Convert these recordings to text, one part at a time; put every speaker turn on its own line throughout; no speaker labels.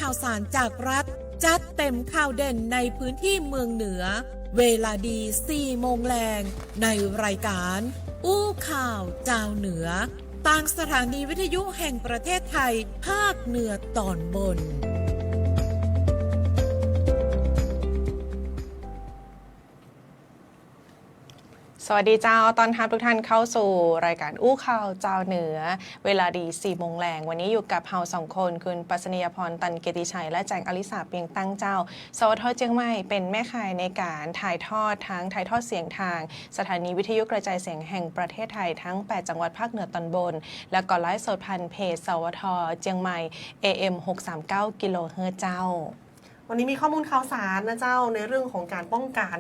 ข่าวสารจากรัฐจัดเต็มข่าวเด่นในพื้นที่เมืองเหนือเวลาดี 4 โมงแรงในรายการอู้ข่าวเจ้าเหนือต่างสถานีวิทยุแห่งประเทศไทยภาคเหนือตอนบน
สวัสดีเจ้าตอนรับทุกท่านเข้าสู่รายการอู้ข่าวเจ้าเหนือเวลาดี 4 โมงแรงวันนี้อยู่กับเฮา2 คนคุณปัสนียพรตันเกติชัยและแจงอลิสาเปียงตั้งเจ้าสวทเชียงใหม่เป็นแม่ข่ายในการถ่ายทอดเสียงทางสถานีวิทยุกระจายเสียงแห่งประเทศไทยทั้ง8จังหวัดภาคเหนือตอนบนและก็ไลฟ์สดผ่านเพจสวทเชียงใหม่ AM 639กิโลเฮิรตซ์เจ้า
วันนี้มีข้อมูลข่าวสารนะเจ้าในเรื่องของการป้องกัน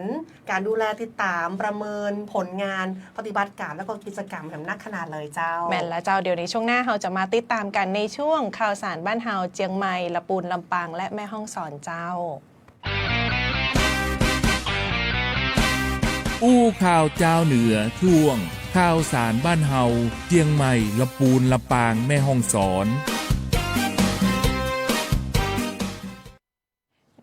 การดูแลติดตามประเมินผลงานปฏิบัติการและก็กิจกรรมแบบนักขนาดเลยเจ้า
แม่นและเจ้าเดี๋ยวในช่วงหน้าเราจะมาติดตามกันในช่วงข่าวสารบ้านเฮาเจียงใหม่ละปูนลำปางและแม่ฮ่องสอนเจ้า
อู้ข่าวเจ้าเหนือช่วงข่าวสารบ้านเฮาเจียงใหม่ละปูนลำปางแม่ฮ่องสอน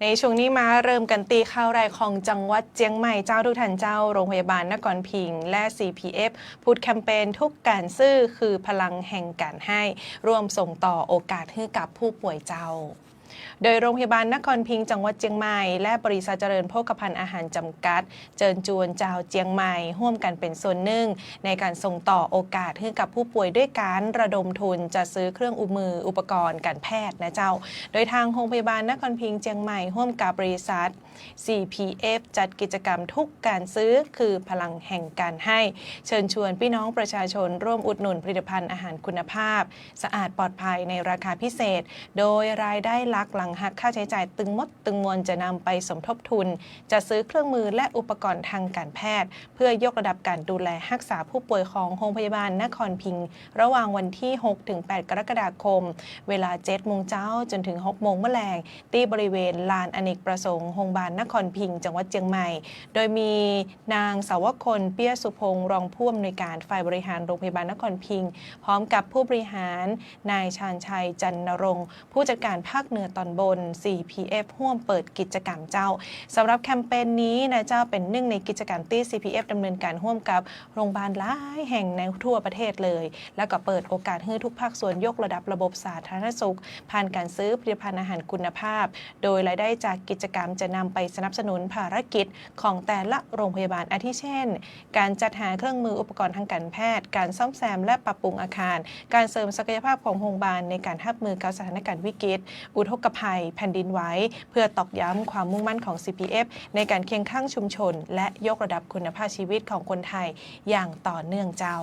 ในช่วงนี้มาเริ่มกันตีข่าวแรกของจังหวัดเจียงใหม่เจ้าทุกท่านเจ้าโรงพยาบาลนครพิงค์และ CPF พูดแคมเปญทุกการซื้อคือพลังแห่งการให้ร่วมส่งต่อโอกาสให้กับผู้ป่วยเจ้า โดยโรงพยาบาลนครพิงค์จังหวัดเชียงใหม่และบริษัทเจริญโภคภัณฑ์อาหารจำกัดเจิญจวนเจ้าเจียงใหม่ร่วมกันเป็นส่วนหนึ่งในการส่งต่อโอกาสให้กับผู้ป่วยด้วยการระดมทุนจัดซื้อเครื่องอุปกรณ์การแพทย์นะเจ้าโดยทางโรงพยาบาลนครพิงค์เชียงใหม่ร่วมกับบริษัท CPF จัดกิจกรรมทุกการซื้อคือพลังแห่งการให้เชิญชวนพี่น้องประชาชนร่วมอุดหนุนผลิตภัณฑ์อาหารคุณภาพสะอาดปลอดภัยในราคาพิเศษโดยรายได้หลักหลังหักค่าใช้จ่ายตึงมดตึงมวลจะนำไปสมทบทุนจะซื้อเครื่องมือและอุปกรณ์ทางการแพทย์เพื่อยกระดับการดูแลรักษาผู้ป่วยของโรงพยาบาลนครพิงค์ระหว่างวันที่ 6-8 กรกฎาคมเวลา 7 โมงเช้าจนถึง 6 โมงแมลงที่บริเวณลานอเนกประสงค์โรงพยาบาลนครพิงค์จังหวัดเชียงใหม่โดยมีนางสาวคนเปี้ยสุพงศ์รองผู้อำนวยการฝ่ายบริหารโรงพยาบาลนครพิงค์พร้อมกับผู้บริหารนายชาญชัยจันนรงค์ผู้จัดการภาคเหนือตอนบน CPF ร่วมเปิดกิจกรรมเจ้าสำหรับแคมเปญนี้นะเจ้าเป็นหนึ่งในกิจกรรมที่ CPF ดำเนินการร่วมกับโรงพยาบาลหลายแห่งในทั่วประเทศเลยแล้วก็เปิดโอกาสให้ทุกภาคส่วนยกระดับระบบสาธารณสุขผ่านการซื้อผลิตภัณฑ์อาหารคุณภาพโดยรายได้จากกิจกรรมจะนำไปสนับสนุนภารกิจของแต่ละโรงพยาบาลอาทิเช่นการจัดหาเครื่องมืออุปกรณ์ทางการแพทย์การซ่อมแซมและปรับปรุงอาคารการเสริมศักยภาพของโรงพยาบาลในการรับมือกับสถานการณ์วิกฤตอุทกภัยแผ่นดินไหวเพื่อตอกย้ำความมุ่งมั่นของ CPF ในการเคียงข้างชุมชนและยกระดับคุณภาพชีวิตของคนไทยอย่างต่อเนื่องเจ้า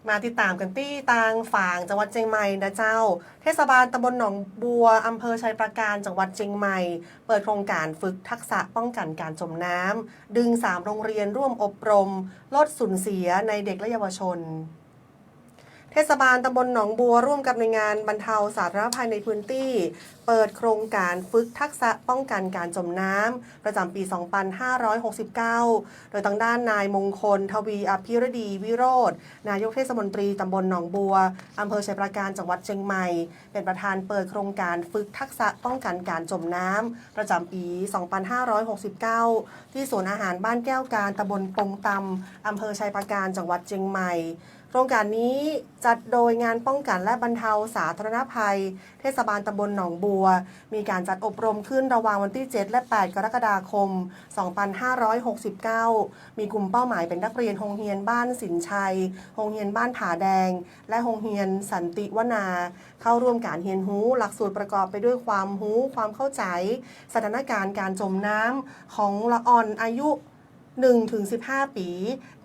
มาติดตามกันที่ตางฝางจังหวัดเชียงใหม่นะเจ้าเทศบาลตำบลหนองบัวอำเภอชัยปราการจังหวัดเชียงใหม่เปิดโครงการฝึกทักษะป้องกันการจมน้ำดึง3โรงเรียนร่วมอบรมลดสูญเสียในเด็กและเยาวชนเทศบาลตำบลหนองบัวร่วมกับหน่วยงานบรรเทาสาธารณภัยในพื้นที่เปิดโครงการฝึกทักษะป้องกันการจมน้ำประจำปี 2569 โดยทางด้านนายมงคลทวีอภิรดีวิโรจน์นายกเทศมนตรีตำบลหนองบัวอำเภอชัยปราการจังหวัดเชียงใหม่เป็นประธานเปิดโครงการฝึกทักษะป้องกันการจมน้ำประจำปี 2569 ที่ศูนย์อาหารบ้านแก้วการตำบลปงตำอำเภอชัยปราการจังหวัดเชียงใหม่โครงการนี้จัดโดยงานป้องกันและบรรเทาสาธารณภัยเทศบาลตำบลหนองบัวมีการจัดอบรมขึ้นระหว่างวันที่ 7 และ 8 กรกฎาคม 2569 มีกลุ่มเป้าหมายเป็นนักเรียนโรงเรียนบ้านสินชัยโรงเรียนบ้านผาแดงและโรงเรียนสันติวนาเข้าร่วมการเรียนรู้หลักสูตรประกอบไปด้วยความรู้ความเข้าใจสถานการณ์การจมน้ำของละอ่อนอายุ1-15 ปี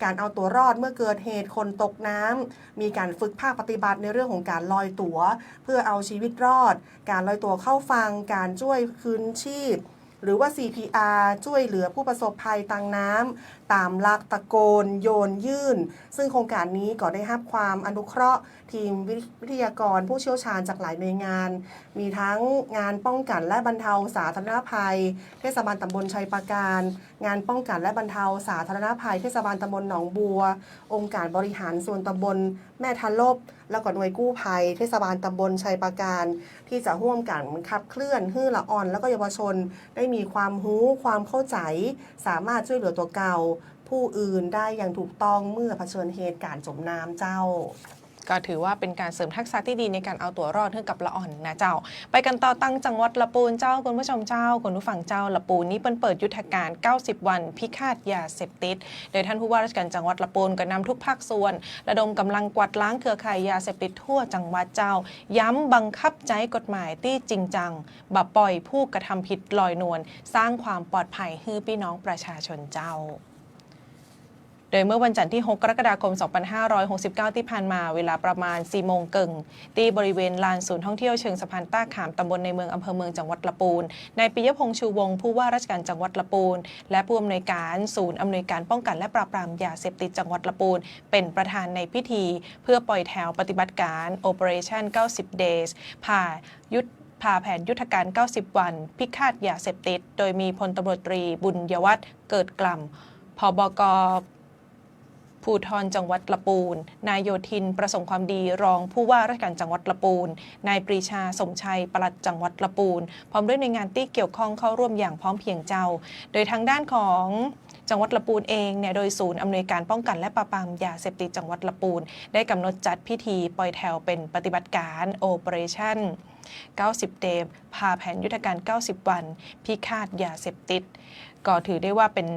การเอาตัวรอดเมื่อเกิดเหตุคนตกน้ำมีการฝึกภาคปฏิบัติในเรื่องของการลอยตัวเพื่อเอาชีวิตรอดการลอยตัวเข้าฝั่งการช่วยคืนชีพหรือว่า CPR ช่วยเหลือผู้ประสบภัยทางน้ำตามหลักตะโกนโยนยื่นซึ่งโครงการนี้ก็ได้รับความอนุเคราะห์ทีมวิทยากรผู้เชี่ยวชาญจากหลายหน่วยงานมีทั้งงานป้องกันและบรรเทาสาธารณภัยเทศบาลตำบลชัยปราการงานป้องกันและบรรเทาสาธารณภัยเทศบาลตำบลหนองบัวองค์การบริหารส่วนตำบลแม่ทะลบแล้วก็หน่วยกู้ภัยเทศบาลตำบลชัยปราการที่จะร่วมกันขับเคลื่อนให้ละอ่อนและก็เยาวชนได้มีความรู้ความเข้าใจสามารถช่วยเหลือตัวเก่าผู้อื่นได้อย่างถูกต้องเมื่อเผชิญเหตุการณ์จมน้ำเจ้า
ก็ถือว่าเป็นการเสริมทักษะที่ดีในการเอาตัวรอดให้กับละอ่อนนะเจ้าไปกันต่อตั้งจังหวัดละปูนเจ้าคุณผู้ชมเจ้าคุณผู้ฟังเจ้าละปูนนี้เปิดยุทธการ90 วันพิฆาตยาเสพติดโดยท่านผู้ว่าราชการจังหวัดละปูนก็นำทุกภาคส่วนระดมกำลังกวาดล้างเครือข่ายยาเสพติดทั่วจังหวัดเจ้าย้ำบังคับใช้กฎหมายที่จริงจังบ่ปล่อยผู้กระทำผิดลอยนวลสร้างความปลอดภัยให้พี่น้องประชาชนเจ้าโดยเมื่อวันจันทร์ที่ 6 กรกฎาคม 2569 ที่ผ่านมาเวลาประมาณ 4 โมงเกิงที่บริเวณลานศูนย์ท่องเที่ยวเชิงสะพานต้าขามตำบลในเมืองอำเภอเมืองจังหวัดละปูนนายปิยพงษ์ชูวงศ์ผู้ว่าราชการจังหวัดละปูนและผู้อำนวยการศูนย์อำนวยการป้องกันและปราบปรามยาเสพติดจังหวัดละปูนเป็นประธานในพิธีเพื่อปล่อยแถวปฏิบัติการ Operation 90 Days พาแผนยุทธการ 90 วันพิฆาตยาเสพติดโดยมีพลตำรวจตรีบุญยวัฒน์เกิดกล่ำผบก.ภูธรจังหวัดละปูนนายโยธินประสงค์ความดีรองผู้ว่าราชการจังหวัดละปูนนายปรีชาสมชัยปลัดจังหวัดละปูนพร้อมด้วยหน่วยงานที่เกี่ยวข้องเข้าร่วมอย่างพร้อมเพรียงเจ้าโดยทางด้านของจังหวัดละปูนเองเนี่ยโดยศูนย์อำนวยการป้องกันและปราบปรามยาเสพติดจังหวัดละปูนได้กำหนดจัดพิธีปล่อยแถวเป็นปฏิบัติการ Operation 90 เดย์พาแผนยุทธการ 90 วันพิฆาตยาเสพติดก็ถือได้ว่าเป็น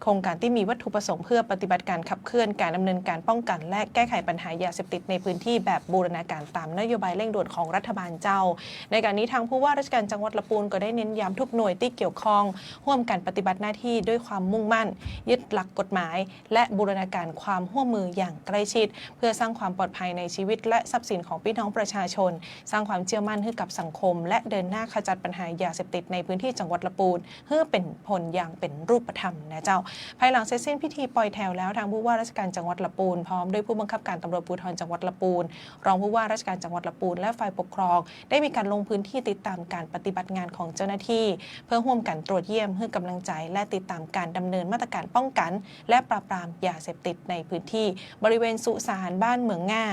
โครงการที่มีวัตถุประสงค์เพื่อปฏิบัติการขับเคลื่อนการดำเนินการป้องกันและแก้ไขปัญหายาเสพติดในพื้นที่แบบบูรณาการตามนโยบายเร่งด่วนของรัฐบาลเจ้าในการนี้ทางผู้ว่าราชการจังหวัดลำพูนก็ได้เน้นย้ำทุกหน่วยที่เกี่ยวข้องร่วมกันปฏิบัติหน้าที่ด้วยความมุ่งมั่นยึดหลักกฎหมายและบูรณาการความร่วมมืออย่างใกล้ชิดเพื่อสร้างความปลอดภัยในชีวิตและทรัพย์สินของพี่น้องประชาชนสร้างความเชื่อมั่นให้กับสังคมและเดินหน้าขจัดปัญหายาเสพติดในพื้นที่จังหวัดลำพูนเพื่อเป็นผลอย่างเป็นรูปธรรมนะเจ้าภายหลังเสร็จสิ้นพิธีปล่อยแถวแล้วทางผู้ว่าราชการจังหวัดลำพูนพร้อมด้วยผู้บังคับการตำรวจภูธรจังหวัดลำพูนรองผู้ว่าราชการจังหวัดลำพูนและฝ่ายปกครองได้มีการลงพื้นที่ติดตามการปฏิบัติงานของเจ้าหน้าที่เพื่อร่วมกันตรวจเยี่ยมให้กำลังใจและติดตามการดำเนินมาตรการป้องกันและปราบปรามยาเสพติดในพื้นที่บริเวณสุสานบ้านเหมืองง่า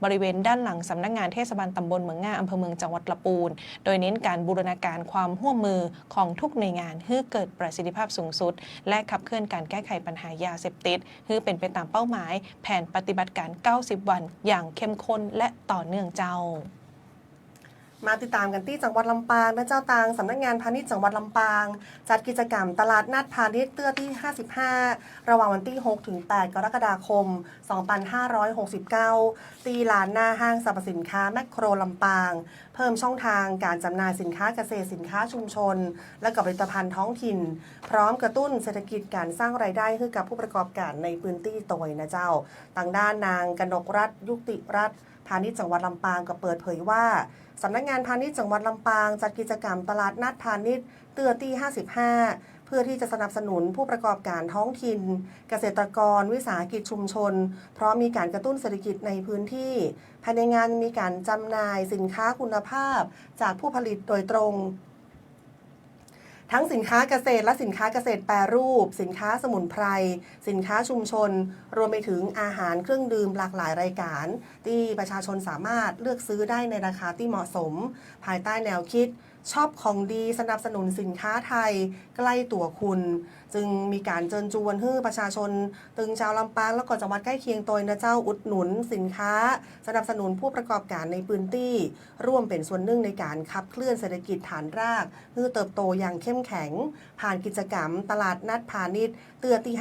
บริเวณด้านหลังสำนักงานเทศบาลตำบลเหมืองง่าอำเภอเมืองจังหวัดลำพูนโดยเน้นการบูรณาการความร่วมมือของทุกหน่วยงานให้เกิดประสิทธิภาพสูงสุดและขับเคลื่อนการแก้ไขปัญหายาเสพติดให้เป็นไปตามเป้าหมายแผนปฏิบัติการ 90 วันอย่างเข้มข้นและต่อเนื่องเจ้า
มาติดตามกันที่จังหวัดลำปางนะเจ้าตางสำนักงานพาณิชย์จังหวัดลำปางจัดกิจกรรมตลาดนัดพาณิชย์เตื้อที่ 55 ระหว่างวันที่ 6 ถึง 8 กรกฎาคม 2569 ตีลานหน้าห้างสรรพสินค้าแมคโครลำปางเพิ่มช่องทางการจำหน่ายสินค้าเกษตรสินค้าชุมชนและผลิตภัณฑ์ท้องถิ่นพร้อมกระตุ้นเศรษฐกิจการสร้างรายได้ให้กับผู้ประกอบการในพื้นที่ตัวนะเจ้าทางด้านนางกนกรัตน์ยุติรัตน์พาณิชย์จังหวัดลำปางก็เปิดเผยว่าสำนักงานพาณิชย์จังหวัดลำปางจัดกิจกรรมตลาดนัดพาณิชย์เตื้อที่ 55 เพื่อที่จะสนับสนุนผู้ประกอบการท้องถิ่นเกษตรกรวิสาหกิจชุมชนเพราะมีการกระตุ้นเศรษฐกิจในพื้นที่ภายในงานมีการจำหน่ายสินค้าคุณภาพจากผู้ผลิตโดยตรงทั้งสินค้าเกษตรและสินค้าเกษตรแปรรูปสินค้าสมุนไพรสินค้าชุมชนรวมไปถึงอาหารเครื่องดื่มหลากหลายรายการที่ประชาชนสามารถเลือกซื้อได้ในราคาที่เหมาะสมภายใต้แนวคิดชอบของดีสนับสนุนสินค้าไทยใกล้ตัวคุณจึงมีการเชิญชวนให้ประชาชนตึงชาวลำปางและก็จังหวัดใกล้เคียงตัวนะเจ้าอุดหนุนสินค้าสนับสนุนผู้ประกอบการในพื้นที่ร่วมเป็นส่วนหนึ่งในการขับเคลื่อนเศรษฐกิจฐานรากให้เติบโตอย่างเข้มแข็งผ่านกิจกรรมตลาดนัดพาณิชย์เตื้อที่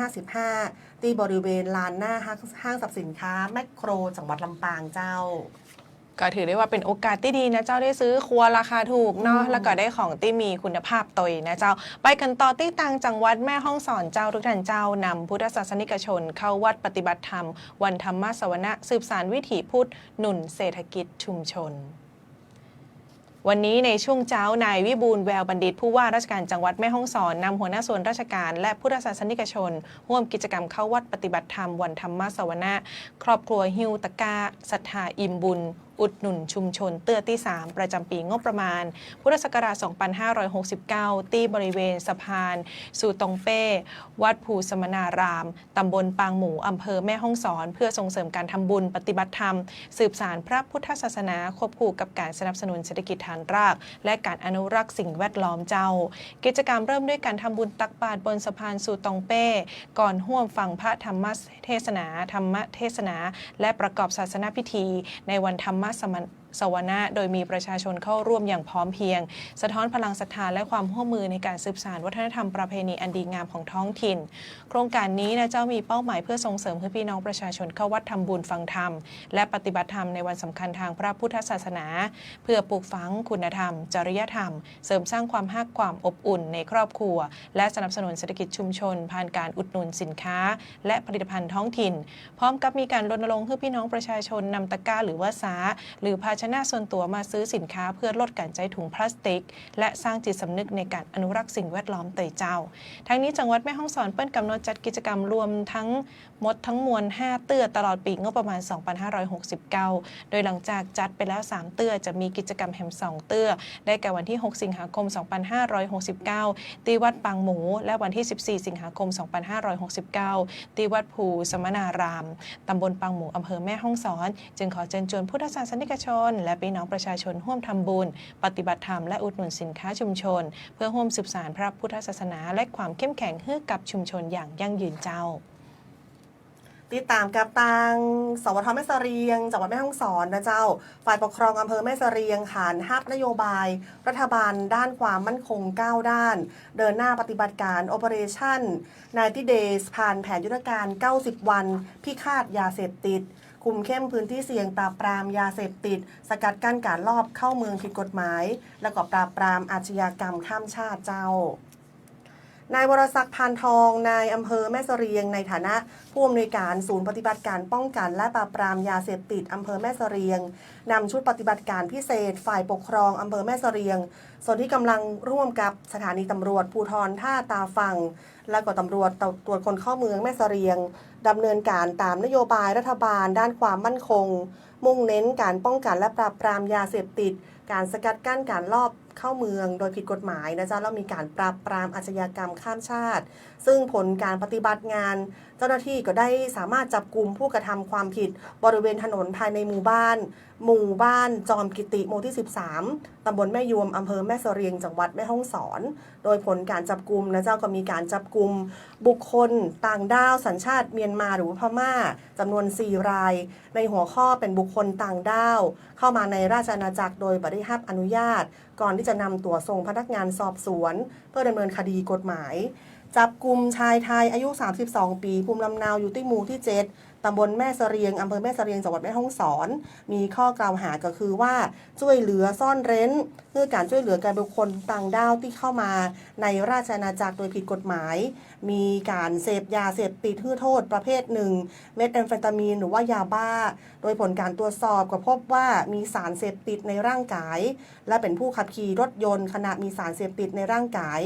55 ที่บริเวณลานหน้าห้างสรรพสินค้าแมคโครจังหวัดลำปางเจ้า
ก็ถือได้ว่าเป็นโอกาสที่ดีนะเจ้าได้ซื้อครัวราคาถูกเนาะแล้วก็ได้ของที่มีคุณภาพตยนะเจ้าไปกันต่อที่ต่างจังหวัดแม่ฮ่องสอนเจ้าทุกท่านเจ้านำพุทธศาสนิกชนเข้าวัดปฏิบัติธรรมวันธรรมสวนะสืบสานวิถีพุทธหนุนเศรษฐกิจชุมชนวันนี้ในช่วงเช้านายวิบูลย์แววบัณฑิตผู้ว่าราชการจังหวัดแม่ฮ่องสอนนำหัวหน้าส่วนราชการและพุทธศาสนิกชนร่วมกิจกรรมเข้าวัดปฏิบัติธรรมวันธรรมสวนะครอบครัวฮิวตะกาศรัทธาอิ่มบุญอุดหนุนชุมชนเตื้อที่ 3 ประจำปีงบประมาณพุทธศักราช 2569 ที่บริเวณสะพานสู่ตงเป้วัดภูสมณารามตำบลปางหมูอำเภอแม่ฮ่องสอนเพื่อส่งเสริมการทำบุญปฏิบัติธรรมสืบสานพระพุทธศาสนาควบคู่กับการสนับสนุนเศรษฐกิจฐานรากและการอนุรักษ์สิ่งแวดล้อมเจ้ากิจกรรมเริ่มด้วยการทำบุญตักบาตรบนสะพานสู่ตงเป้ก่อนร่วมฟังพระธรรมเทศนาและประกอบศาสนพิธีในวันธรรมสวนะโดยมีประชาชนเข้าร่วมอย่างพร้อมเพรียงสะท้อนพลังศรัทธาและความร่วมมือในการสืบสานวัฒนธรรมประเพณีอันดีงามของท้องถิ่นโครงการนี้นะเจ้ามีเป้าหมายเพื่อส่งเสริมให้พี่น้องประชาชนเข้าวัดทำบุญฟังธรรมและปฏิบัติธรรมในวันสำคัญทางพระพุทธศาสนาเพื่อปลูกฝังคุณธรรมจริยธรรมเสริมสร้างความฮักความอบอุ่นในครอบครัวและสนับสนุนเศรษฐกิจชุมชนผ่านการอุดหนุนสินค้าและผลิตภัณฑ์ท้องถิ่นพร้อมกับมีการรณรงค์ให้พี่น้องประชาชนนำตะกร้าหรือว่าสาหรือภาชนะส่วนตัวมาซื้อสินค้าเพื่อลดการใช้ถุงพลาสติกและสร้างจิตสำนึกในการอนุรักษ์สิ่งแวดล้อมเตยเจ้าทั้งนี้จังหวัดแม่ฮ่องสอนเปิ้นกำหนดจัดกิจกรรมรวมทั้งมวล5เตื้อตลอดปีงบประมาณ 2569 โดยหลังจากจัดไปแล้ว3เตื้อจะมีกิจกรรมแหม2เตื้อได้แก่วันที่ 6 สิงหาคม 2569 ที่วัดปางหมูและวันที่ 14 สิงหาคม 2569 ที่วัดภูสมณารามตำบลปางหมูอำเภอแม่ฮ่องสอนจึงขอเชิญชวนพุทธศาสนิกชนและพี่น้องประชาชนร่วมทำบุญปฏิบัติธรรมและอุดหนุนสินค้าชุมชนเพื่อร่วมสืบสานพระพุทธศาสนาและความเข้มแข็งให้กับชุมชนอย่างยั่งยืนเจ้า
ติดตามกับทางสวทแม่เสรียงจังหวัดแม่ฮ่องสอนนะเจ้าฝ่ายปกครองอำเภอแม่เสรียงขานฮับนโยบายรัฐบาลด้านความมั่นคง9ด้านเดินหน้าปฏิบัติการ Operation 90 Days ผ่านแผนยุทธการ90 วันพิฆาตยาเสพติดคุมเข้มพื้นที่เสี่ยงปราบปรามยาเสพติดสกัดกั้นการลอบเข้าเมืองผิดกฎหมายและก็ปราบปรามอาชญากรรมข้ามชาติเจ้านายวรศักดิ์พานทองนายอำเภอแม่เสรียงในฐานะผู้อำนวยการศูนย์ปฏิบัติการป้องกันและปราบปรามยาเสพติดอำเภอแม่เสรียงนำชุดปฏิบัติการพิเศษฝ่ายปกครองอำเภอแม่เสรียงส่วนที่กำลังร่วมกับสถานีตำรวจภูธรท่าตาฟังและก็ตำรวจตรวจคนเข้าเมืองแม่เสรียงดำเนินการตามนโยบายรัฐบาลด้านความมั่นคงมุ่งเน้นการป้องกันและปราบปรามยาเสพติดการสกัดกั้นการลอบเข้าเมืองโดยผิดกฎหมายนะจ๊ะแล้วมีการปราบปรามอาชญากรรมข้ามชาติซึ่งผลการปฏิบัติงานเจ้าหน้าที่ก็ได้สามารถจับกุมผู้กระทำความผิดบริเวณถนนภายในหมู่บ้านจอมกิติหมู่ที่13ตำบลแม่ยวมอำเภอแม่เสรียงจังหวัดแม่ฮ่องสอนโดยผลการจับกุมนะเจ้าก็มีการจับกุมบุคคลต่างด้าวสัญชาติเมียนมาหรือพม่าจำนวน4รายในหัวข้อเป็นบุคคลต่างด้าวเข้ามาในราชอาณาจักรโดยบ่ได้รับอนุญาตก่อนที่จะนำตัวส่งพนักงานสอบสวนเพื่อดำเนินคดีกฎหมายจับกุมชายไทยอายุ32ปีภูมิลำเนาอยู่ที่หมู่ที่7ตำบลแม่เสรียงอำเภอแม่เสรียงจังหวัดแม่ฮ่องสอนมีข้อกล่าวหาก็คือว่าช่วยเหลือซ่อนเร้นเพื่อการช่วยเหลือการบุคคลต่างด้าวที่เข้ามาในราชอาณาจักรโดยผิดกฎหมายมีการเสพยาเสพติดให้โทษประเภทหนึ่งเม็ดแอมเฟตามีนหรือว่ายาบ้าโดยผลการตรวจสอบก็พบว่ามีสารเสพติดในร่างกายและเป็นผู้ขับขี่รถยนต์ขณะมีสารเสพติดในร่างกาย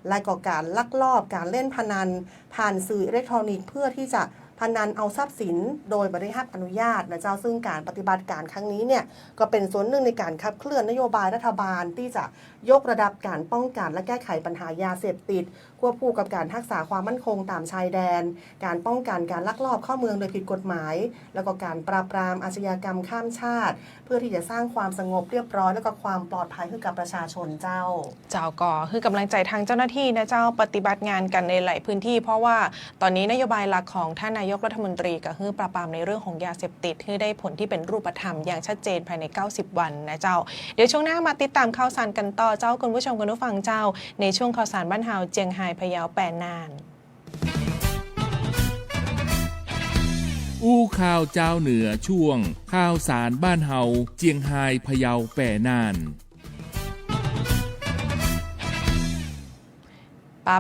และก็การลักลอบการเล่นพนันผ่านสื่ออิเล็กทรอนิกส์เพื่อที่จะพนันเอาทรัพย์สินโดยไม่ได้รับอนุญาตนะเจ้าซึ่งการปฏิบัติการครั้งนี้เนี่ยก็เป็นส่วนหนึ่งในการขับเคลื่อนนโยบายรัฐบาลที่จะยกระดับการป้องกันและแก้ไขปัญหายาเสพติดควบคู่กับการรักษาความมั่นคงตามชายแดนการป้องกันการลักลอบเข้าเมืองโดยผิดกฎหมายแล้วก็การปราบปรามอาชญากรรมข้ามชาติเพื่อที่จะสร้างความสงบเรียบร้อยและก็ความปลอดภัยให้กับประชาชนเจ้า
ก็คือกำลังใจทางเจ้าหน้าที่นะเจ้าปฏิบัติงานกันในหลายพื้นที่เพราะว่าตอนนี้นโยบายหลักของท่านนายกรัฐมนตรีก็คือปราบปรามในเรื่องของยาเสพติดให้ได้ผลที่เป็นรูปธรรมอย่างชัดเจนภายใน90วันนะเจ้าเดี๋ยวช่วงหน้ามาติดตามข่าวสารกันต่อเจ้าคุณผู้ชมคุณผู้ฟังเจ้าในช่วงข่าวสารบ้านเฮาเจียงไฮ้พะเยาแปนนาน
อู้ข่าวเจ้าเหนือช่วงข่าวสารบ้านเฮาเจียงไฮ้พะเยาแปรนาน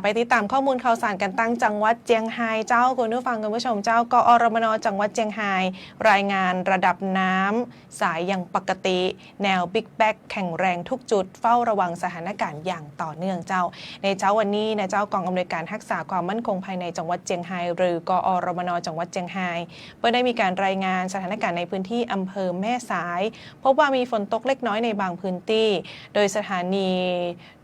ไปติดตามข้อมูลข่าวสารกันตั้งจังหวัดเจียงไฮ้เจ้าคุณผู้ฟังคุณผู้ชมเจ้ากอรมนจังหวัดเจียงไฮ้รายงานระดับน้ำสายอย่างปกติแนวบิ๊กแบ็กแข็งแรงทุกจุดเฝ้าระวังสถานการณ์อย่างต่อเนื่องเจ้าในเช้าวันนี้นะเจ้ากองอำนวยการรักษาความมั่นคงภายในจังหวัดเจียงไฮ้หรือกอรมนจังหวัดเจียงไฮ้เพื่อได้มีการรายงานสถานการณ์ในพื้นที่อำเภอแม่สายพบว่ามีฝนตกเล็กน้อยในบางพื้นที่โดยสถานี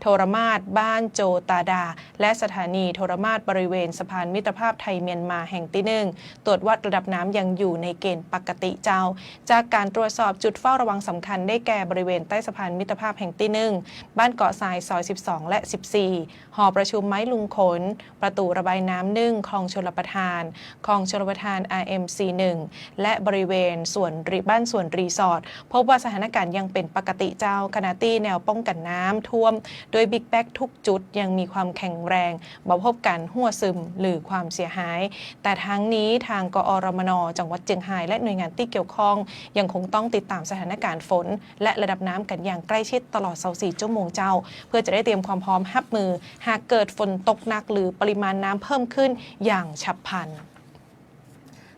โทรมาศบ้านโจตาดาและสถานีโทรมาศบริเวณสะพานมิตรภาพไทยเมียนมาแห่งที่1ตรวจวัดระดับน้ำยังอยู่ในเกณฑ์ปกติเจ้าจากการตรวจสอบจุดเฝ้าระวังสำคัญได้แก่บริเวณใต้สะพานมิตรภาพแห่งที่1บ้านเกาะทรายซอย12และ14หอประชุมไม้ลุงขนประตูระบายน้ำ1คลองชลประทานคลองชลประทาน RMC1 และบริเวณบ้านสวนรีสอร์ทพบว่าสถานการณ์ยังเป็นปกติเจ้าขณะที่แนวป้องกันน้ำท่วมโดยบิ๊กแบ็กทุกจุดยังมีความแข็งแรงบ่พบการหัวซึมหรือความเสียหายแต่ทั้งนี้ทางกอรมนจังหวัดเจียงไฮ้และหน่วยงานที่เกี่ยวข้องยังคงต้องติดตามสถานการณ์ฝนและระดับน้ำกันอย่างใกล้ชิดตลอด24ชั่วโมงเจ้าเพื่อจะได้เตรียมความพร้อมรับมือหากเกิดฝนตกหนักหรือปริมาณน้ำเพิ่มขึ้นอย่างฉับพลัน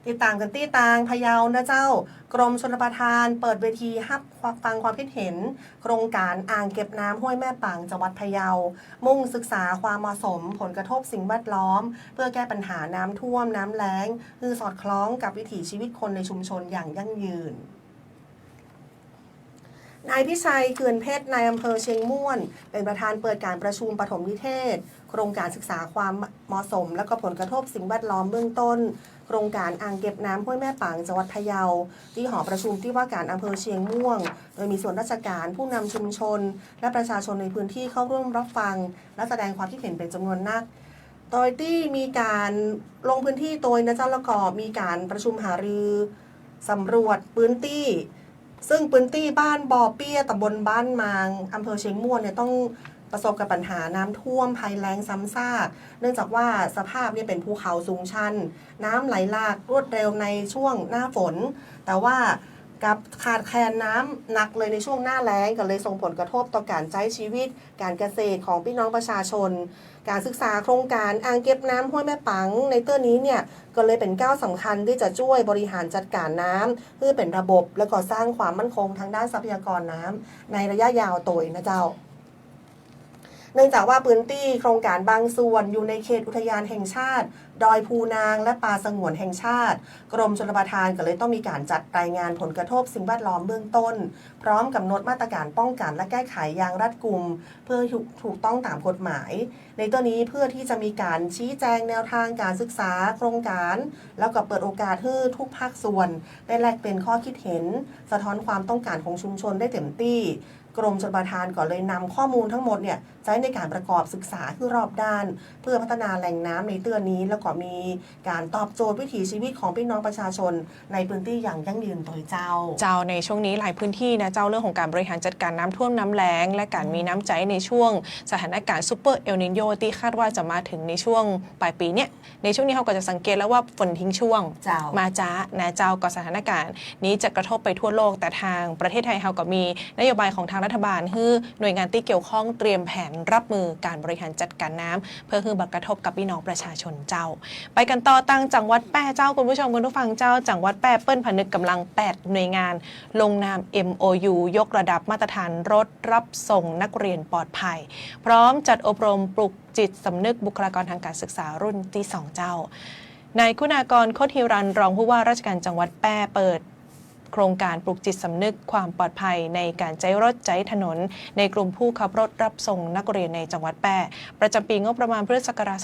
ติดตามกันที่ตางพะเยานะเจ้ากรมชลประทานเปิดเวทีรับฟังความคิดเห็นโครงการอ่างเก็บน้ำห้วยแม่ปังจังหวัดพะเยามุ่งศึกษาความเหมาะสมผลกระทบสิ่งแวดล้อมเพื่อแก้ปัญหาน้ำท่วมน้ำแล้งคือสอดคล้องกับวิถีชีวิตคนในชุมชนอย่างยั่งยืนนายพิชัยเขื่อนเพชรนายอำเภอเชียงม่วนเป็นประธานเปิดการประชุมปฐมนิเทศโครงการศึกษาความเหมาะสมและก็ผลกระทบสิ่งแวดล้อมเบื้องต้นโครงการอ่างเก็บน้ำห้วยแม่ปังจังหวัดพะเยาที่หอประชุมที่ว่าการอำเภอเชียงม่วงโดยมีส่วนราชการผู้นำชุมชนและประชาชนในพื้นที่เข้าร่วมรับฟังและแสดงความคิดเห็นเป็นจำนวนมาก โดยที่มีการลงพื้นที่โดยนะเจ้าแล้วก็มีการประชุมหารือสำรวจพื้นที่ซึ่งพื้นที่บ้านบ่อเปี้ยตำบลบ้านมางอำเภอเชียงม่วนเนี่ยต้องประสบกับปัญหาน้ำท่วมภัยแล้งซ้ำซากเนื่องจากว่าสภาพเนี่ยเป็นภูเขาสูงชันน้ำไหลหลากรวดเร็วในช่วงหน้าฝนแต่ว่ากับขาดแคลนน้ำหนักเลยในช่วงหน้าแล้งก็เลยส่งผลกระทบต่อการใช้ชีวิตการเกษตรของพี่น้องประชาชนการศึกษาโครงการอ่างเก็บน้ำห้วยแม่ปังในเตื้อนี้เนี่ยก็เลยเป็นก้าวสำคัญที่จะช่วยบริหารจัดการน้ำเพื่อเป็นระบบและก็สร้างความมั่นคงทางด้านทรัพยากรน้ำในระยะยาวโดยนะเจ้าเนื่องจากว่าพื้นที่โครงการบางส่วนอยู่ในเขตอุทยานแห่งชาติดอยภูนางและป่าสงวนแห่งชาติกรมชลประทานก็เลยต้องมีการจัดรายงานผลกระทบสิ่งแวดล้อมเบื้องต้นพร้อมกำหนดมาตรการป้องกันและแก้ไขอย่างรัดกุมเพื่อถูกต้องตามกฎหมายในตัวนี้เพื่อที่จะมีการชี้แจงแนวทางการศึกษาโครงการแล้วก็เปิดโอกาสให้ทุกภาคส่วนได้แลกเปลี่ยนข้อคิดเห็นสะท้อนความต้องการของชุมชนได้เต็มที่กรมชลประทานก็เลยนำข้อมูลทั้งหมดเนี่ยใช้ในการประกอบศึกษาที่รอบด้านเพื่อพัฒนาแหล่งน้ำในเตื้อนี้แล้วก็มีการตอบโจทย์วิถีชีวิตของพี่น้องประชาชนในพื้นที่อย่างยั่งยืนโดยเจ้า
ในช่วงนี้หลายพื้นที่นะเจ้าเรื่องของการบริหารจัดการน้ำท่วมน้ำแล้งและการมีน้ำใจในช่วงสถานการณ์ซูเปอร์เอลนิโญที่คาดว่าจะมาถึงในช่วงปลายปีเนี่ยในช่วงนี้เขาก็จะสังเกตแล้วว่าฝนทิ้งช่วงมาจ้านะเจ้าก็สถานการณ์นี้จะกระทบไปทั่วโลกแต่ทางประเทศไทยเขาก็มีนโยบายของทางรัฐบาลให้หน่วยงานที่เกี่ยวข้องเตรียมแผนรับมือการบริหารจัดการน้ำเพื่อให้บักกระทบกับพี่น้องประชาชนเจ้าไปกันต่อตั้งจังหวัดแปร่เจ้าคุณผู้ชมคุณผู้ฟังเจ้าจังหวัดแปร่เปิ้ลผนึกกำลัง8หน่วยงานลงนาม MOU ยกระดับมาตรฐานรถรับส่งนักเรียนปลอดภัยพร้อมจัดอบรมปลุกจิตสำนึกบุคลากรทางการศึกษารุ่นที่2เจ้านายคุณากรโคตรฮิรันรองผู้ว่าราชการจังหวัดแปร่เปิดโครงการปลุกจิตสำนึกความปลอดภัยในการใช้รถใช้ถนนในกลุ่มผู้ขับรถรับส่งนักเรียนในจังหวัดแปร่ประจำปีงบประมาณพุทธศักราช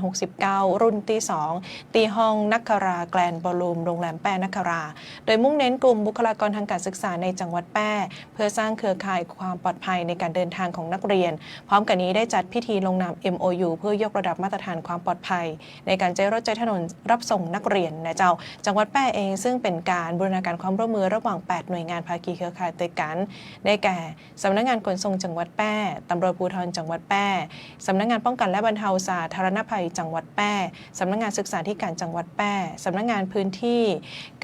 2569 รุ่นที่ 2 ตีห้องนักคราแกลนบอลลูมโรงแรมแปร่นักคราโดยมุ่งเน้นกลุ่มบุคลากรทางการศึกษาในจังหวัดแปร่เพื่อสร้างเครือข่ายความปลอดภัยในการเดินทางของนักเรียนพร้อมกันนี้ได้จัดพิธีลงนาม MOU เพื่อยกระดับมาตรฐานความปลอดภัยในการใช้รถใช้ถนนรับส่งนักเรียนนะเจ้าจังหวัดแปร่เองซึ่งเป็นการบูรณาการความร่วมมือระหว่าง8หน่วยงานภาคีเครือข่ายด้วยกันได้แก่สำนักงานขนส่งจังหวัดแปร่ตำรวจภูธรจังหวัดแปร่สำนักงานป้องกันและบรรเทาสาธารณภัยจังหวัดแปร่สำนักงานศึกษาธิการจังหวัดแปร่สำนักงานพื้นที่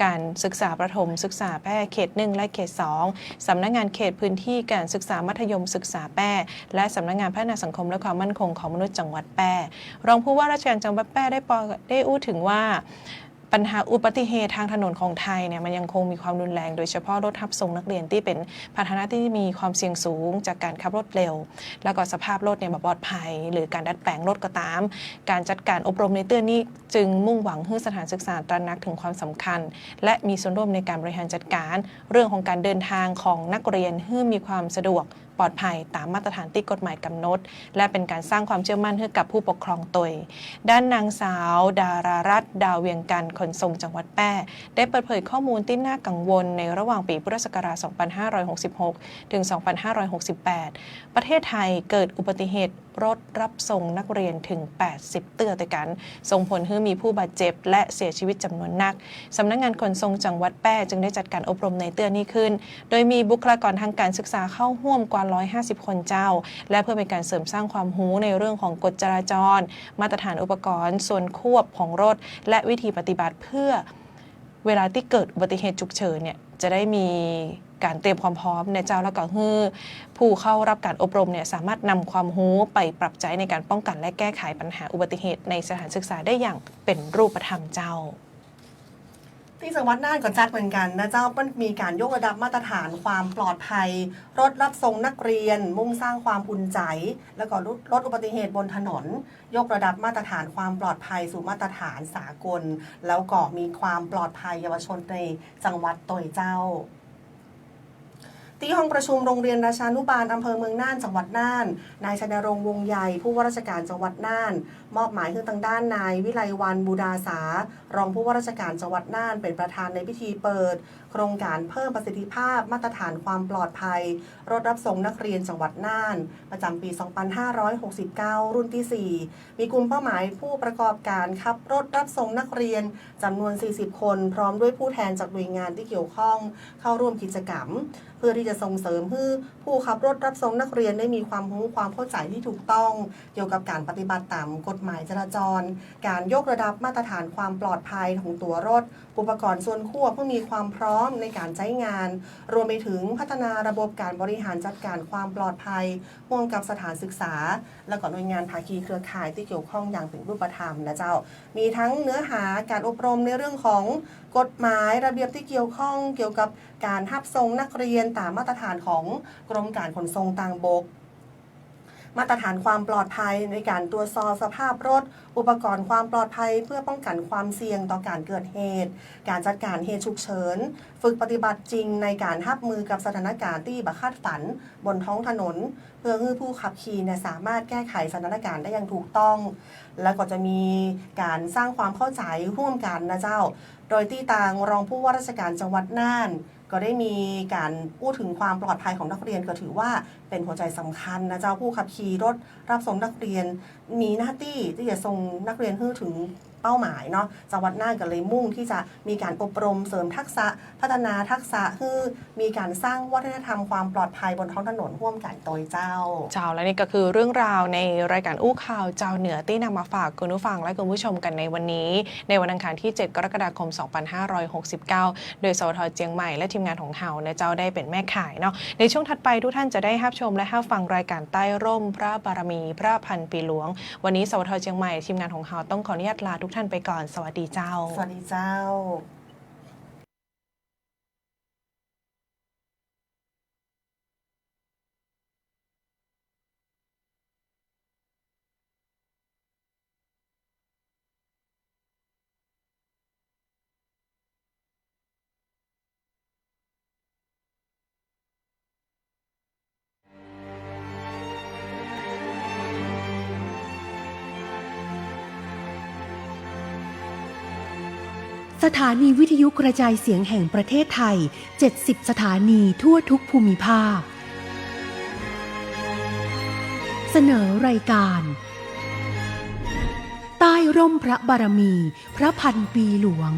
การศึกษาประถมศึกษาแปร่เขต1และเขต2สำนักงานเขตพื้นที่การศึกษามัธยมศึกษาแปร่และสำนักงานพัฒนาสังคมและความมั่นคงของมนุษย์จังหวัดแปร่รองผู้ว่าราชการจังหวัดแปร่ได้อู้ถึงว่าปัญหาอุบัติเหตุทางถนนของไทยเนี่ยมันยังคงมีความรุนแรงโดยเฉพาะรถทับส่งนักเรียนที่เป็นพาหนะที่มีความเสี่ยงสูงจากการขับรถเร็วแล้วก็สภาพรถเนี่ยปลอดภัยหรือการดัดแปลงรถก็ตามการจัดการอบรมในเตือนนี้จึงมุ่งหวังให้สถานศึกษาตระหนักถึงความสำคัญและมีส่วนร่วมในการบริหารจัดการเรื่องของการเดินทางของนักเรียนให้มีความสะดวกปลอดภัยตามมาตรฐานที่กฎหมายกำหนดและเป็นการสร้างความเชื่อมั่นให้กับผู้ปกครองตนด้านนางสาวดารารัตน์ดาวเวียงกันขนส่งจังหวัดแปร่ได้เปิดเผยข้อมูลที่น่ากังวลในระหว่างปีพุทธศักราช 2566 ถึง 2568 ประเทศไทยเกิดอุบัติเหตุรถรับส่งนักเรียนถึง 80 เตื้อด้วยกันส่งผลให้มีผู้บาดเจ็บและเสียชีวิตจำนวนนักสำนักงานขนส่งจังหวัดแปร่จึงได้จัดการอบรมในเตื้อนี้ขึ้นโดยมีบุคลากรทางการศึกษาเข้าร่วมกว่า150 คนเจ้าและเพื่อเป็นการเสริมสร้างความรู้ในเรื่องของกฎจราจรมาตรฐานอุปกรณ์ส่วนควบของรถและวิธีปฏิบัติเพื่อเวลาที่เกิดอุบัติเหตุฉุกเฉินเนี่ยจะได้มีการเตรียมความพร้อมในเจ้าแล้วก็ให้ผู้เข้ารับการอบรมเนี่ยสามารถนำความรู้ไปปรับใช้ในการป้องกันและแก้ไขปัญหาอุบัติเหตุในสถานศึกษาได้อย่างเป็นรูปธรรมเจ้า
ที่จังหวัดน่านก็จัดเหมือนกันนะเจ้ามันมีการยกระดับมาตรฐานความปลอดภัยรถรับส่งนักเรียนมุ่งสร้างความอุ่นใจแล้วก็ลดอุบัติเหตุบนถนนยกระดับมาตรฐานความปลอดภัยสู่มาตรฐานสากลแล้วก็มีความปลอดภัยเยาวชนในจังหวัดตอยเจ้าที่ห้องประชุมโรงเรียนราชานุบาลอำเภอเมืองน่านจังหวัดน่านนายชนรงค์วงใหญ่ผู้ว่าราชการจังหวัดน่านมอบหมายให้ทางด้านนายวิไลวรรณบูดาสารองผู้ว่าราชการจังหวัดน่านเป็นประธานในพิธีเปิดโค ครงการเพิ่มประสิทธิภาพมาตรฐานความปลอดภัยรถรับส่งนักเรียนจังหวัดน่านประจำปี 2569 รุ่นที่ 4 มีกลุ่มเป้าหมายผู้ประกอบการขับรถรับส่งนักเรียนจำนวน 40 คนพร้อมด้วยผู้แทนจากหน่วยงานที่เกี่ยวข้องเข้าร่วมกิจกรรมเพื่อที่จะส่งเสริมให้ผู้ขับรถรับส่งนักเรียนได้มีความรู้ความเข้าใจที่ถูกต้องเกี่ยวกับการปฏิบัติตามกฎหมายจราจรการยกระดับมาตรฐานความปลอดภัยของตัวรถอุปกรณ์ส่วนควบเพื่อมีความพร้อมในการใช้งานรวมไปถึงพัฒนาระบบการบริหารจัดการความปลอดภัยร่วมกับสถานศึกษาและก็หน่วยงานภาคีเครือข่ายที่เกี่ยวข้องอย่างเป็นรูปธรรมนะเจ้ามีทั้งเนื้อหาการอบรมในเรื่องของกฎหมายระเบียบที่เกี่ยวข้องเกี่ยวกับการรับส่งนักเรียนตามมาตรฐานของกรมการขนส่งทางบกมาตรฐานความปลอดภัยในการตรวจสอบสภาพรถอุปกรณ์ความปลอดภัยเพื่อป้องกันความเสี่ยงต่อการเกิดเหตุการจัดการเหตุฉุกเฉินฝึกปฏิบัติจริงในการรับมือกับสถานการณ์ที่บังคับฝันบนท้องถนนเพื่อให้ผู้ขับขี่สามารถแก้ไขสถานการณ์ได้อย่างถูกต้องและก็จะมีการสร้างความเข้าใจร่วมกันนะเจ้าโดยที่ต่างรองผู้ว่าราชการจังหวัดน่านก็ได้มีการพูดถึงความปลอดภัยของนักเรียนก็ถือว่าเป็นหัวใจสำคัญนะเจ้าผู้ขับขี่รถรับส่งนักเรียนมีหน้าที่ที่จะส่งนักเรียนให้ถึงเป้าหมายเนาะจังหวัดน่านก็เลยมุ่งที่จะมีการอบรมเสริมทักษะพัฒนาทักษะให้มีการสร้างวัฒนธรรมความปลอดภัยบนท้องถนนร่วมกันโดยเจ้า
และนี่ก็คือเรื่องราวในรายการอู้ข่าวเจ้าเหนือที่นำมาฝากคุณผู้ฟังและคุณผู้ชมกันในวันนี้ในวันอังคารที่ 7 กรกฎาคม 2569 โดยสวท.เจียงใหม่และทีมงานของเฮาเจ้าได้เป็นแม่ข่ายเนาะในช่วงถัดไปทุกท่านจะได้รับชมและรับฟังรายการใต้ร่มพระบารมีพระพันปีหลวงวันนี้สวท.เจียงใหม่ทีมงานของเฮาต้องขออนุญาตลาทุกท่านไปก่อนสวัสดีเจ้า
สวัสดีเจ้า
สถานีวิทยุกระจายเสียงแห่งประเทศไทย 70 สถานีทั่วทุกภูมิภาค เสนอรายการใต้ร่มพระบารมีพระพันปีหลวง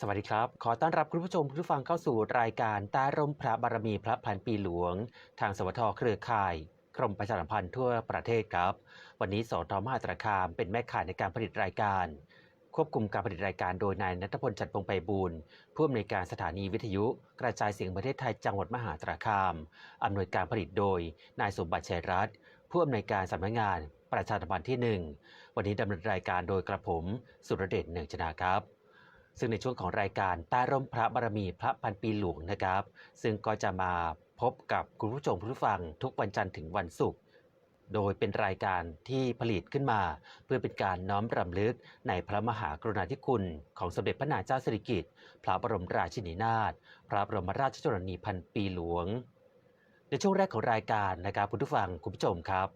สวัสดีครับขอต้อนรับคุณผู้ชมผู้ฟังเข้าสู่รายการใต้ร่มพระบารมีพระพันปีหลวงทางสวทเครือข่ายกรมประชาสัมพันธ์ทั่วประเทศครับวันนี้สวทมหาสารคามเป็นแม่ข่ายในการผลิตรายการควบคุมการผลิตรายการโดยนายณัฐพล ฉัตรพงษ์ไพบูลย์ผู้อำนวยการสถานีวิทยุกระจายเสียงประเทศไทยจังหวัดมหาสารคามอำนวยการผลิตโดยนายสมบัติ ชัยรัตน์ผู้อำนวยการสำนักงานประชาสัมพันธ์ที่ 1วันนี้ดำเนินรายการโดยกระผมสุรเดช เนืองชนะครับซึ่งในช่วงของรายการใต้ร่มพระบารมีพระพันปีหลวงนะครับซึ่งก็จะมาพบกับคุณผู้ชมผู้ฟังทุกวันจันทร์ถึงวันศุกร์โดยเป็นรายการที่ผลิตขึ้นมาเพื่อเป็นการน้อมรำลึกในพระมหากรุณาธิคุณของสมเด็จพระนางเจ้าสิริกิติ์พระบรมราชินีนาถพระบรมราชชนนีพันปีหลวงในช่วงแรกของรายการนะครับคุณผู้ฟังคุณผู้ชมครับ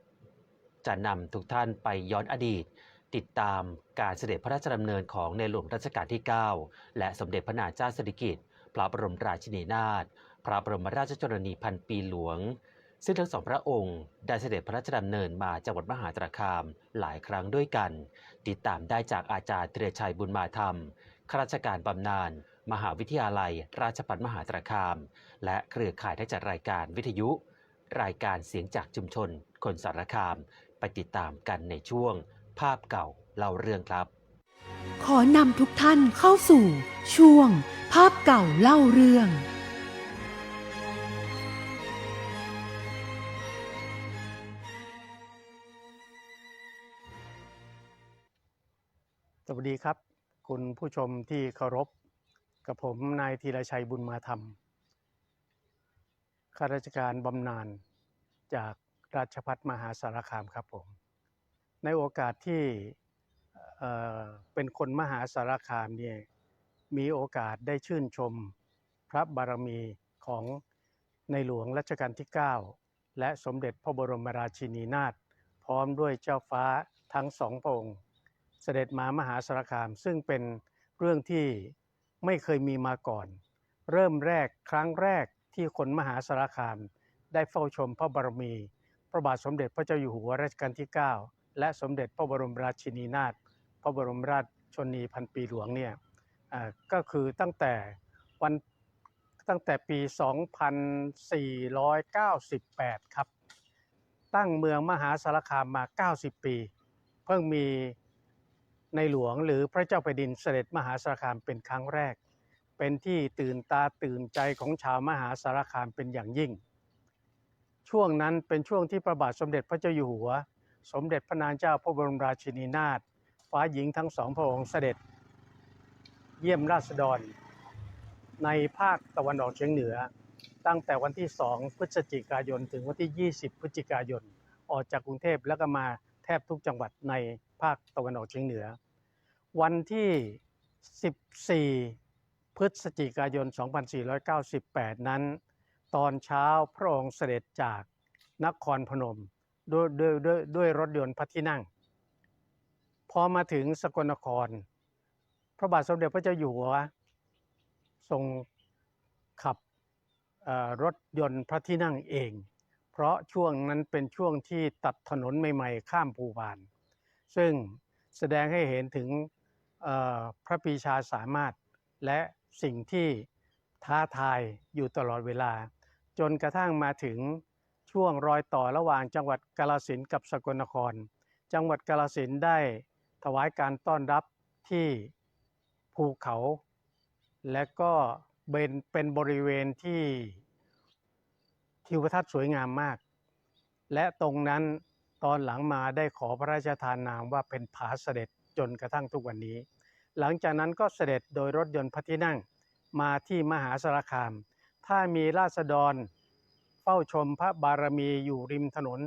จะนำทุกท่านไปย้อนอดีตติดตามการเสด็จพระราชดำเนินของในหลวงรัชกาลที่ 9และสมเด็จพระนางเจ้าสิริกิติ์พระบรมราชินีนาถพระบรมราชชนนีพันปีหลวงซึ่งทั้งสองพระองค์ได้เสด็จพระราชดำเนินมาจังหวัดมหาสารคามหลายครั้งด้วยกันติดตามได้จากอาจารย์ธีรชัยบุญมาธรรมข้าราชการบำนาญมหาวิทยาลัยราชภัฏมหาสารคามและเครือข่ายนักจัดรายการวิทยุรายการเสียงจากชุมชนคนสารคามไปติดตามกันในช่วงภาพเก่าเล่าเรื่องครับ
ขอนำทุกท่านเข้าสู่ช่วงภาพเก่าเล่าเรื่อง
สวัสดีครับคุณผู้ชมที่เคารพกับผมนายธีรชัยบุญมาธรรมข้าราชการบำนาญจากราชภัฏมหาสารคามครับผมในโอกาสที่เป็นคนมหาสารคามเนี่ยมีโอกาสได้ชื่นชมพระบารมีของในหลวงรัชกาลที่ 9 และสมเด็จพระบรมราชินีนาถพร้อมด้วยเจ้าฟ้าทั้งสองพระองค์เสด็จมามหาสารคามซึ่งเป็นเรื่องที่ไม่เคยมีมาก่อนเริ่มแรกครั้งแรกที่คนมหาสารคามได้เฝ้าชมพระบารมีพระบาทสมเด็จพระเจ้าอยู่หัวรัชกาลที่9และสมเด็จพระบรมราชินีนาถพระบรมราชชนนีพันปีหลวงเนี่ยก็คือตั้งแต่ปี 2498 ครับตั้งเมืองมหาสารคามมา90 ปีเพิ่งมีในหลวงหรือพระเจ้าแผ่นดินเสด็จมหาสารคามเป็นครั้งแรกเป็นที่ตื่นตาตื่นใจของชาวมหาสารคามเป็นอย่างยิ่งช่วงนั้นเป็นช่วงที่พระบาทสมเด็จพระเจ้าอยู่หัวสมเด็จพระนางเจ้าพระบรมราชินีนาถฟ้าหญิงทั้งสองพระองค์เสด็จเยี่ยมราษฎรในภาคตะวันออกเฉียงเหนือตั้งแต่วันที่2 พฤศจิกายนถึงวันที่20 พฤศจิกายนออกจากกรุงเทพแล้วก็มาแทบทุกจังหวัดในภาคตะวันออกเฉียงเหนือวันที่ 14 พฤศจิกายน 2498 นั้นตอนเช้าพระองค์เสด็จจากนครพนมด้วยรถยนต์พระที่นั่งพอมาถึงสกลนครพระบาทสมเด็จพระเจ้าอยู่หัวทรงขับรถยนต์พระที่นั่งเองเพราะช่วงนั้นเป็นช่วงที่ตัดถนนใหม่ๆข้ามภูพานซึ่งแสดงให้เห็นถึงพระปรีชาสามารถและสิ่งที่ท้าทายอยู่ตลอดเวลาจนกระทั่งมาถึงช่วงรอยต่อระหว่างจังหวัดกาฬสินธุ์กับสกลนครจังหวัดกาฬสินธุ์ได้ถวายการต้อนรับที่ภูเขาและก็เป็นบริเวณที่ทิวทัศน์สวยงามมากและตรงนั้นตอนหลังมาได้ขอพระราชทานนามว่าเป็นผาเสด็จจนกระทั่งทุกวันนี้หลังจากนั้นก็เสด็จโดยรถยนต์พระที่นั่งมาที่มหาสารคามถ้ามีราษฎรเฝ้าชมพระบารมีอยู่ริมถนน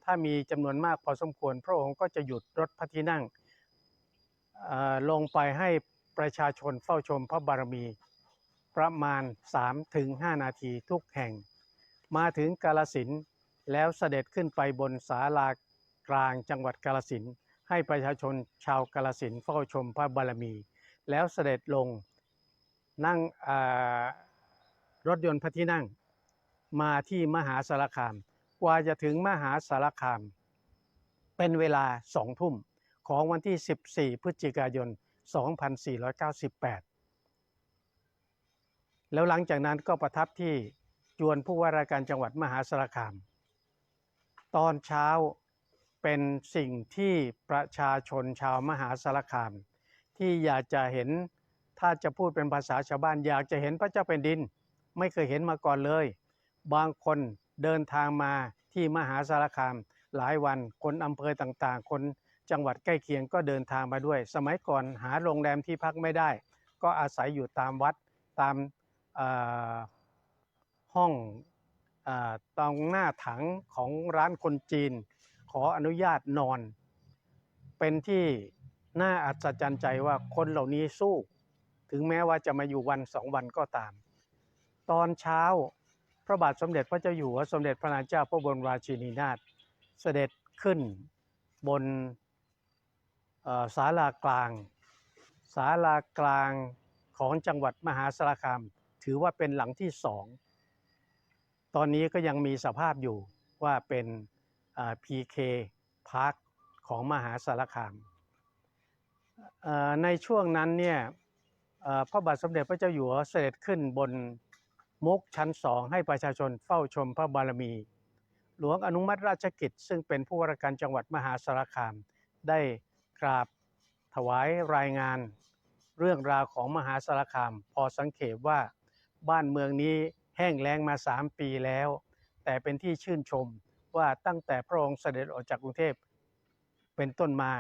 ถ้ามีจำนวนมากพอสมควรพระองค์ก็จะหยุดรถพระที่นั่งลงไปให้ประชาชนเฝ้าชมพระบารมีประมาณ 3-5 นาทีทุกแห่งมาถึงกาฬสินธุ์แล้วเสด็จขึ้นไปบนศาลากลางจังหวัดกาฬสินธุ์ให้ประชาชนชาวกาฬสินธุ์เฝ้าชมพระบารมีแล้วเสด็จลงนั่งรถยนต์พระที่นั่งมาที่มหาสารคามกว่าจะถึงมหาสารคามเป็นเวลา 2 ทุ่มของวันที่ 14 พฤศจิกายน 2498แล้วหลังจากนั้นก็ประทับที่จวนผู้ว่าราชการจังหวัดมหาสารคามตอนเช้าเป็นสิ่งที่ประชาชนชาวมหาสารคามที่อยากจะเห็นถ้าจะพูดเป็นภาษาชาวบ้านอยากจะเห็นพระเจ้าแผ่นดินไม่เคยเห็นมาก่อนเลยบางคนเดินทางมาที่มหาสารคามหลายวันคนอำเภอต่างๆคนจังหวัดใกล้เคียงก็เดินทางมาด้วยสมัยก่อนหาโรงแรมที่พักไม่ได้ก็อาศัยอยู่ตามวัดตามห้องตรงหน้าถังของร้านคนจีนขออนุญาตนอนเป็นที่น่าอัศจรรย์ใจว่าคนเหล่านี้สู้ถึงแม้ว่าจะมาอยู่วัน2 วันก็ตามตอนเช้าพระบาทสมเด็จพระเจ้าอยู่หัวสมเด็จพระนางเจ้าพระบรมราชินีนาถเสด็จขึ้นบนศาลากลางของจังหวัดมหาสารคามถือว่าเป็นหลังที่2ตอนนี้ก็ยังมีสภาพอยู่ว่าเป็นPK Park ของมหาสารคามในช่วงนั้นเนี่ยพระบาทสมเด็จพระเจ้าอยู่หัวเสด็จขึ้นบนมุกชั้น2ให้ประชาชนเฝ้าชมพระบารมีหลวงอนุมัติราชกิจซึ่งเป็นผู้ว่าราชการจังหวัดมหาสารคามได้กราบถวายรายงานเรื่องราวของมหาสารคามพอสังเกตว่าบ้านเมืองนี้แห้งแล้งมา3 ปีแล้วแต่เป็นที่ชื่นชมว่าตั้งแต่พระองค์เสด็จออกจากกรุงเทพเป็นต้นมา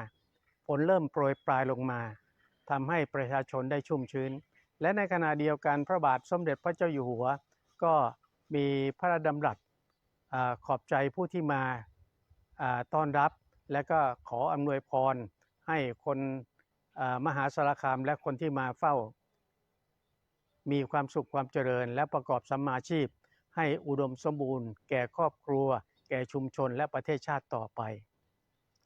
ฝนเริ่มโปรยปลายลงมาทำให้ประชาชนได้ชุ่มชื้นและในขณะเดียวกันพระบาทสมเด็จพระเจ้าอยู่หัวก็มีพระราชดำรัสขอบใจผู้ที่มาต้อนรับและก็ขออำนวยพรให้คนมหาสารคามและคนที่มาเฝ้ามีความสุขความเจริญและประกอบสัมมาชีพให้อุดมสมบูรณ์แก่ครอบครัว แก่ชุมชนและประเทศชาติต่อไป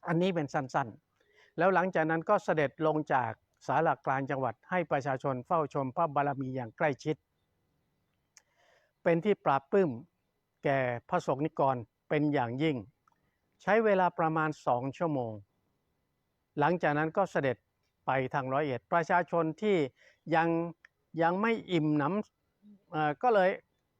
อันนี้เป็นสั้นๆแล้วหลังจากนั้นก็เสด็จลงจากศาลากลางจังหวัดให้ประชาชนเฝ้าชมพระบารมีอย่างใกล้ชิดเป็นที่ปราบปลื้มแก่พระสงฆ์นิกรเป็นอย่างยิ่งใช้เวลาประมาณ2 ชั่วโมงหลังจากนั้นก็เสด็จไปทางร้อยเอ็ดประชาชนที่ยังไม่อิ่มหนำก็เลย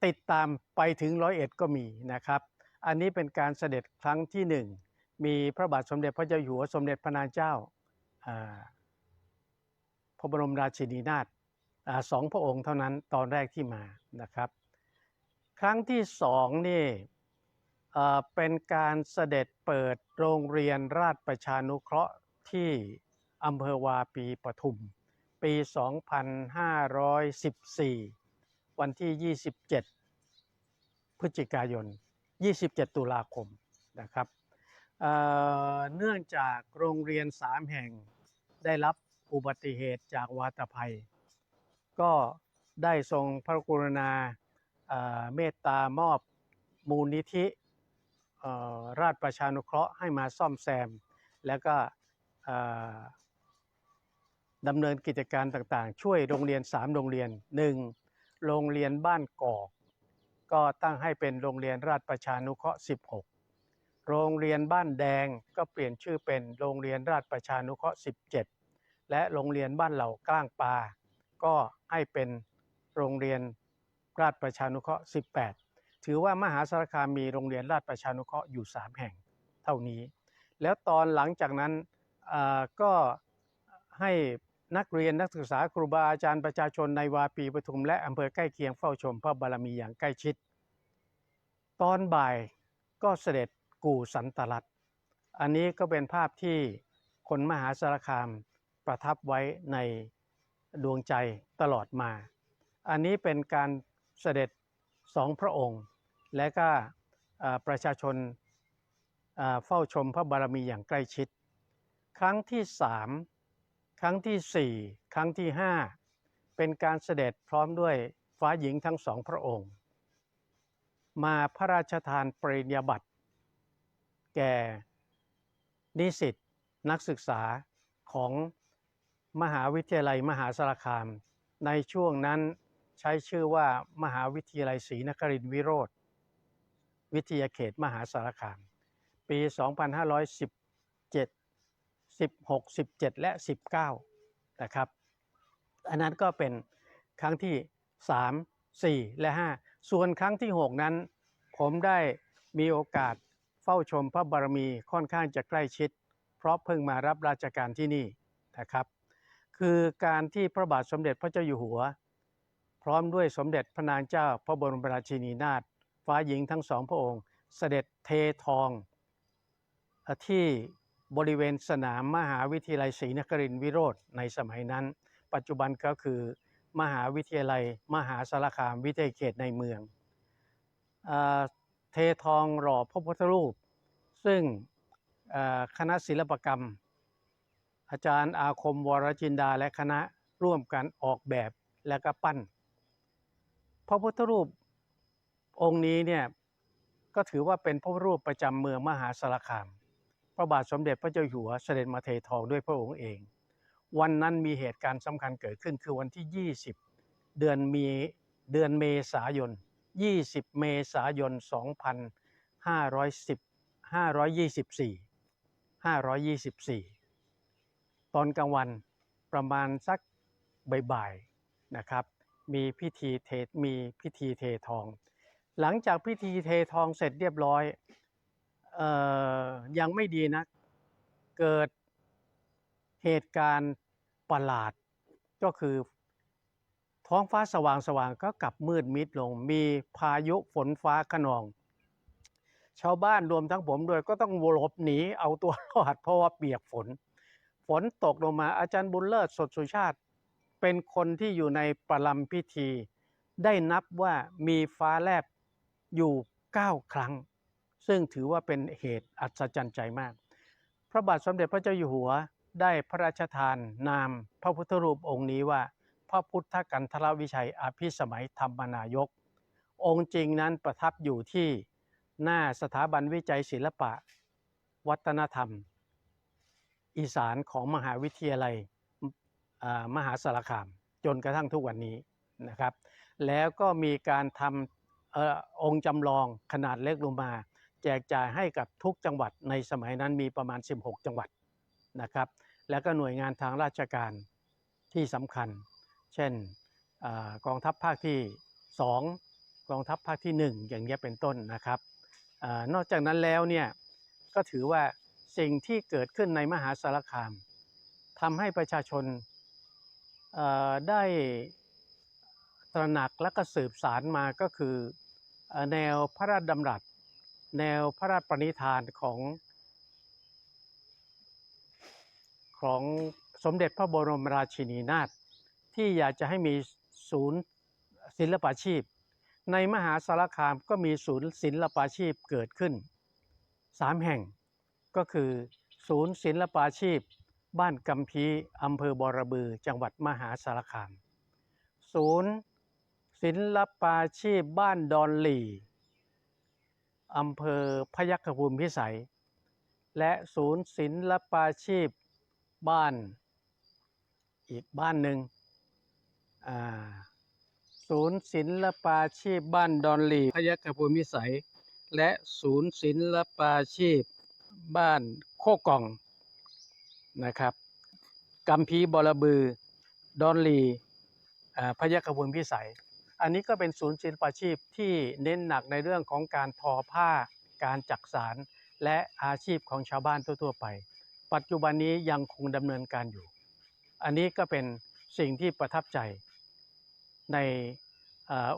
ติดตามไปถึงร้อยเอ็ดก็มีนะครับอันนี้เป็นการเสด็จครั้งที่1มีพระบาทสมเด็จพระเจ้าอยู่หัวสมเด็จพระนางเจ้าพระบรมราชินีนาถ2 พระองค์เท่านั้นตอนแรกที่มานะครับครั้งที่2นี่เป็นการเสด็จเปิดโรงเรียนราชประชานุเคราะห์ที่อำเภอวาปีปทุมปี 2514 วันที่ 27 พฤศจิกายน 27 ตุลาคมนะครับเนื่องจากโรงเรียน3 แห่งได้รับอุบัติเหตุจากวาตภัยก็ได้ทรงพระกรุณาเมตตามอบมูลนิธิราชประชานุเคราะห์ให้มาซ่อมแซมแล้วก็ดำเนินกิจการต่างๆช่วยโรงเรียน3 โรงเรียน 1. โรงเรียนบ้านกอกก็ตั้งให้เป็นโรงเรียนราชประชานุเคราะห์16โรงเรียนบ้านแดงก็เปลี่ยนชื่อเป็นโรงเรียนราชประชานุเคราะห์17และโรงเรียนบ้านเหล่ากล้างปลาก็ให้เป็นโรงเรียนราชประชานุเคราะห์18ถือว่ามหาสารคามมีโรงเรียนราชประชานุเคราะห์อยู่3 แห่งเท่านี้แล้วตอนหลังจากนั้นก็ให้นักเรียนนักศึกษาครูบาอาจารย์ประชาชนในวาปีปทุมและอำเภอใกล้เคียงเฝ้าชมพระบารมีอย่างใกล้ชิดตอนบ่ายก็เสด็จกู่สันตลัดอันนี้ก็เป็นภาพที่คนมหาสารคามประทับไว้ในดวงใจตลอดมาอันนี้เป็นการเสด็จ2 พระองค์และก็ประชาชนเฝ้าชมพระบารมีอย่างใกล้ชิดครั้งที่3ครั้งที่4ครั้งที่5เป็นการเสด็จพร้อมด้วยฟ้าหญิงทั้ง2 พระองค์มาพระราชทานปริญญาบัตรแก่นิสิตนักศึกษาของมหาวิทยาลัยมหาสารคามในช่วงนั้นใช้ชื่อว่ามหาวิทยาลัยศรีนครินทรวิโรธวิทยาเขตมหาสารคามปี 2517 16 17 และ 19นะครับอันนั้นก็เป็นครั้งที่3 4 และ 5ส่วนครั้งที่6นั้นผมได้มีโอกาสเฝ้าชมพระบารมีค่อนข้างจะใกล้ชิดเพราะเพิ่งมารับราชการที่นี่นะครับคือการที่พระบาทสมเด็จพระเจ้าอยู่หัวพร้อมด้วยสมเด็จพระนางเจ้าพระบรมราชินีนาถฟ้าหญิงทั้ง2 พระองค์เสด็จเททองที่บริเวณสนามมหาวิทยาลัยศรีนครินทรวิโรธในสมัยนั้นปัจจุบันก็คือมหาวิทยาลัยมหาสารคามวิทยาเขตในเมืองเททองหล่อพระพุทธรูปซึ่งคณะศิลปกรรมอาจารย์อาคมวรจินดาและคณะร่วมกันออกแบบและก็ปั้นพระพุทธรูปองค์นี้เนี่ยก็ถือว่าเป็นพระพุทธรูปประจำเมืองมหาสารคามพระบาทสมเด็จพระเจ้าอยู่หัวเสด็จมาเททองด้วยพระองค์เองวันนั้นมีเหตุการณ์สำคัญเกิดขึ้นคือวันที่20 เดือนเมษายน20 เมษายน 524 ตอนกลางวันประมาณสักบ่ายๆนะครับมีพิธีเททองหลังจากพิธีเททองเสร็จเรียบร้อยยังไม่ดีนะเกิดเหตุการณ์ประหลาดก็คือท้องฟ้าสว่างก็กลับมืดมิดลงมีพายุฝนฟ้าคะนองชาวบ้านรวมทั้งผมด้วยก็ต้องหลบหนีเอาตัวรอดเพราะว่าเปียกฝนตกลงมาอาจารย์บุญเลิศสดสุชาติเป็นคนที่อยู่ในประลัมพิธีได้นับว่ามีฟ้าแลบอยู่9 ครั้งซึ่งถือว่าเป็นเหตุอัศจรรย์ใจมากพระบาทสมเด็จพระเจ้าอยู่หัวได้พระราชทานนามพระพุทธรูปองค์นี้ว่าพระพุทธกันทรวิชัยอภิสมัยธรรมนายกองค์จริงนั้นประทับอยู่ที่ หน้าสถาบันวิจัยศิลปะวัฒนธรรมอีสานของมหาวิทยาลัยมหาสารคามจนกระทั่งทุกวันนี้นะครับแล้วก็มีการทำองค์จำลองขนาดเล็กลงมาแจกจ่ายให้กับทุกจังหวัดในสมัยนั้นมีประมาณ16จังหวัดนะครับแล้วก็หน่วยงานทางราชการที่สำคัญเช่นกองทัพภาคที่2กองทัพภาคที่1อย่างนี้เป็นต้นนะครับนอกจากนั้นแล้วเนี่ยก็ถือว่าสิ่งที่เกิดขึ้นในมหาสารคามทำให้ประชาชนได้ตระหนักและก็สืบสานมาก็คือแนวพระราชดำรัสแนวพระราชปณิธานของสมเด็จพระบรมราชินีนาถที่อยากจะให้มีศูนย์ศิลปาชีพในมหาสารคามก็มีศูนย์ศิลปาชีพเกิดขึ้น3แห่งก็คือศูนย์ศิลปาชีพบ้านกำพีอำเภอบอระบือจังหวัดมหาสารคามศูนย์ศิลปาชีพบ้านดอนหลี่อำเภอพยัคฆภูมิพิสัยและศูนย์ศิลปาชีพบ้านอีกบ้านหนึ่งศูนย์ศิลปาชีพบ้านดอนหลี่พยัคฆภูมิพิสัยและศูนย์ศิลปาชีพบ้านโคกองนะครับกัมพีบอระบือดอนหลีพยัคฆภูมิพิสัยอันนี้ก็เป็นศูนย์ศิลปาชีพที่เน้นหนักในเรื่องของการทอผ้าการจักสานและอาชีพของชาวบ้านทั่วๆไปปัจจุบันนี้ยังคงดำเนินการอยู่อันนี้ก็เป็นสิ่งที่ประทับใจใน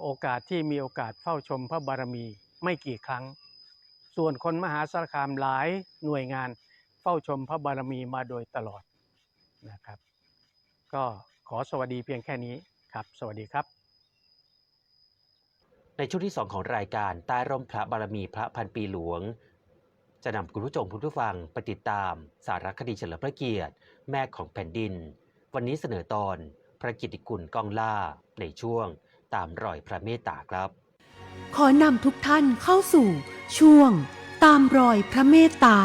โอกาสที่มีโอกาสเฝ้าชมพระบารมีไม่กี่ครั้งส่วนคนมหาสารคามหลายหน่วยงานเฝ้าชมพระบารมีมาโดยตลอดนะครับก็ขอสวัสดีเพียงแค่นี้ครับสวัสดีครับ
ในช่วงที่ 2 ของรายการใต้ร่มพระบารมีพระพันปีหลวงจะนำคุณผู้ชมผู้ฟังไปติดตามสารคดีเฉลิมพระเกียรติแม่ของแผ่นดินวันนี้เสนอตอนพระกิตติคุณก้องล่าในช่วงตามรอยพระเมตตาครับ
ขอนำทุกท่านเข้าสู่ช่วงตามรอยพระเมตตา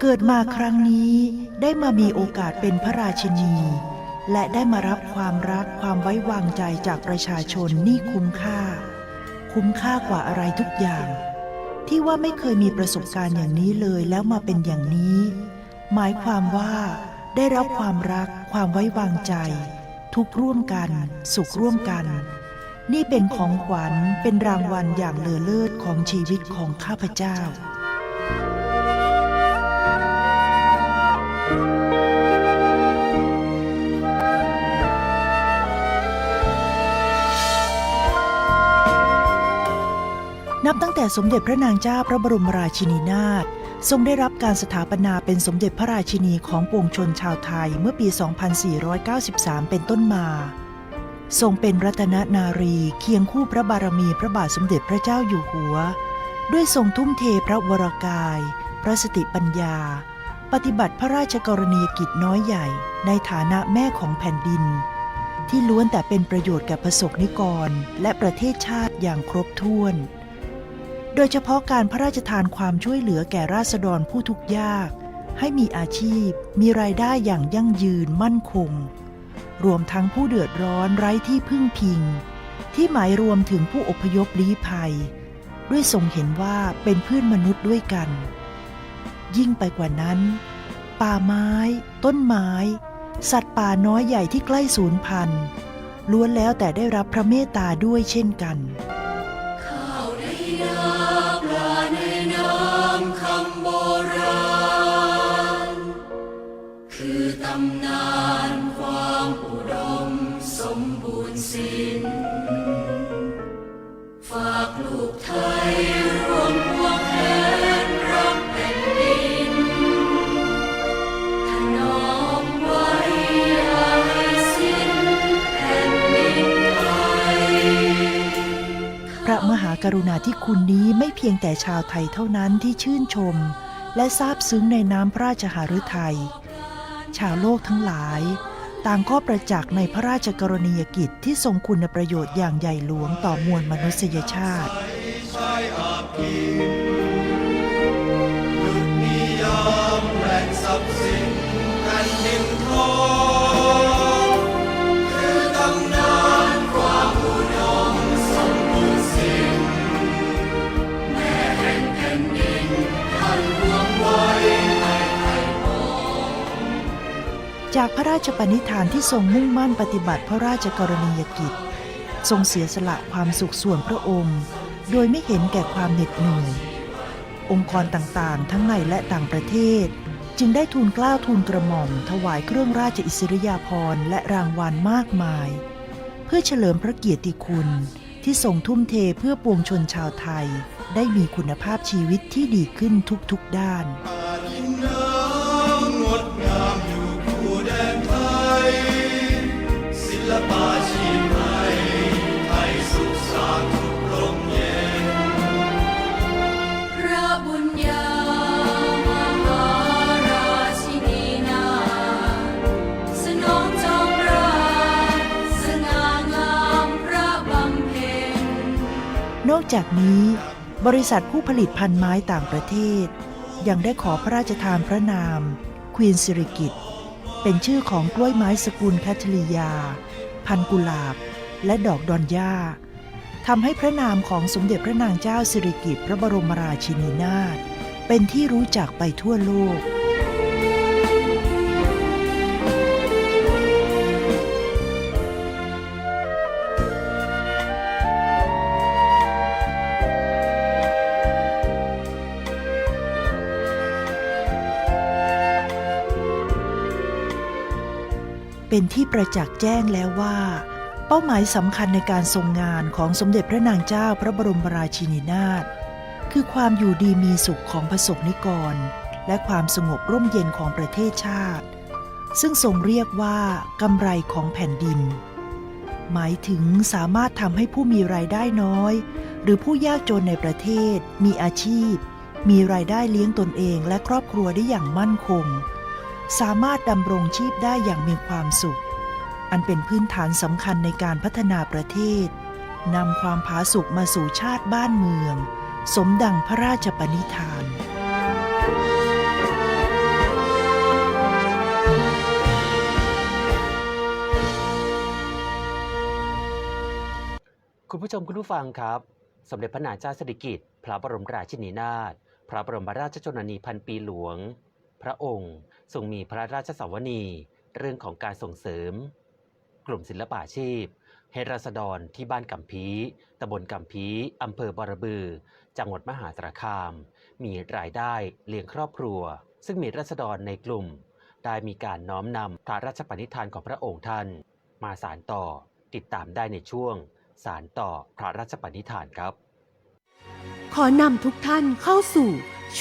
เกิดมาครั้งนี้ได้มามีโอกาสเป็นพระราชินีและได้มารับความรักความไว้วางใจจากประชาชนนี่คุ้มค่ากว่าอะไรทุกอย่างที่ว่าไม่เคยมีประสบการณ์อย่างนี้เลยแล้วมาเป็นอย่างนี้หมายความว่าได้รับความรักความไว้วางใจทุกข์ร่วมกันสุขร่วมกันนี่เป็นของขวัญเป็นรางวัลอย่างเลอเลิศของชีวิตของข้าพเจ้านับตั้งแต่สมเด็จพระนางเจ้าพระบรมราชินีนาถทรงได้รับการสถาปนาเป็นสมเด็จพระราชินีของปวงชนชาวไทยเมื่อปี 2493 เป็นต้นมาทรงเป็นรัตนนารีเคียงคู่พระบารมีพระบาทสมเด็จพระเจ้าอยู่หัวด้วยทรงทุ่มเทพระวรกายพระสติปัญญาปฏิบัติพระราชกรณียกิจน้อยใหญ่ในฐานะแม่ของแผ่นดินที่ล้วนแต่เป็นประโยชน์แก่ประสบนิกรและประเทศชาติอย่างครบถ้วนโดยเฉพาะการพระราชทานความช่วยเหลือแก่ราษฎรผู้ทุกข์ยากให้มีอาชีพมีรายได้อย่างยั่งยืนมั่นคงรวมทั้งผู้เดือดร้อนไร้ที่พึ่งพิงที่หมายรวมถึงผู้อพยพลี้ภัยด้วยทรงเห็นว่าเป็นเพื่อนมนุษย์ด้วยกันยิ่งไปกว่านั้นป่าไม้ต้นไม้สัตว์ป่าน้อยใหญ่ที่ใกล้สูญพันธุ์ล้วนแล้วแต่ได้รับพระเมตตาด้วยเช่นกัน
คือตำนานความอุดมสมบูรณ์สิ้น ลูกไทยรวมพวงแขนรักแผ่นดินถนอมไว้อย่าให้สิ้นแผ่นดินไทย
พระมหากรุณาธิคุณนี้ไม่เพียงแต่ชาวไทยเท่านั้นที่ชื่นชมและซาบซึ้งในน้ำพระราชหฤทัยชาวโลกทั้งหลายต่างก็ประจักษ์ในพระราชกรณียกิจที่ทรงคุณประโยชน์อย่างใหญ่หลวงต่อมวลมนุษยชาติจากพระราชปณิธานที่ทรงมุ่งมั่นปฏิบัติพระราชกรณียกิจทรงเสียสละความสุขส่วนพระองค์โดยไม่เห็นแก่ความเหน็ดเหนื่อยองค์กรต่างๆทั้งในและต่างประเทศจึงได้ทูลเกล้าทูลกระหม่อมถวายเครื่องราชอิสริยาภรณ์และรางวัลมากมายเพื่อเฉลิมพระเกียรติคุณที่ทรงทุ่มเทเพื่อปวงชนชาวไทยได้มีคุณภาพชีวิตที่ดีขึ้นทุกๆด้าน
พระบุญญามหาราชินีนาถสนองจงรักสง่างามพระบำเพ็ญ
นอกจากนี้บริษัทผู้ผลิตพันธุ์ไม้ต่างประเทศยังได้ขอพระราชทานพระนามควีนสิริกิติ์เป็นชื่อของกล้วยไม้สกุลแคทริยาพันธุ์กุหลาบและดอกดอนย่าทำให้พระนามของสมเด็จพระนางเจ้าสิริกิติ์พระบรมราชินีนาถเป็นที่รู้จักไปทั่วโลกเป็นที่ประจักษ์แจ้งแล้วว่าเป้าหมายสำคัญในการทรงงานของสมเด็จพระนางเจ้าพระบรมราชินีนาถคือความอยู่ดีมีสุขของประสบนิกรและความสงบร่มเย็นของประเทศชาติซึ่งทรงเรียกว่ากำไรของแผ่นดินหมายถึงสามารถทำให้ผู้มีรายได้น้อยหรือผู้ยากจนในประเทศมีอาชีพมีรายได้เลี้ยงตนเองและครอบครัวได้อย่างมั่นคงสามารถดำรงชีพได้อย่างมีความสุขอันเป็นพื้นฐานสำคัญในการพัฒนาประเทศนำความผาสุกมาสู่ชาติบ้านเมืองสมดังพระราชปณิธาน
คุณผู้ชมคุณผู้ฟังครับสมเด็จพระนางเจ้าสิริกิติ์พระบรมราชินีนาถพระบรมราชชนนีพันปีหลวงพระองค์ทรงมีพระราชสวนีเรื่องของการส่งเสริมกลุ่มศิลปาชีพให้ราษฎรที่บ้านกำพีตำบลกำพีอำเภอบอระบือจังหวัดมหาสารคามมีรายได้เลี้ยงครอบครัวซึ่งมีราษฎรในกลุ่มได้มีการน้อมนำพระราชปณิธานของพระองค์ท่านมาสานต่อติดตามได้ในช่วงสานต่อพระราชปณิธานครับ
ขอนำทุกท่านเข้าสู่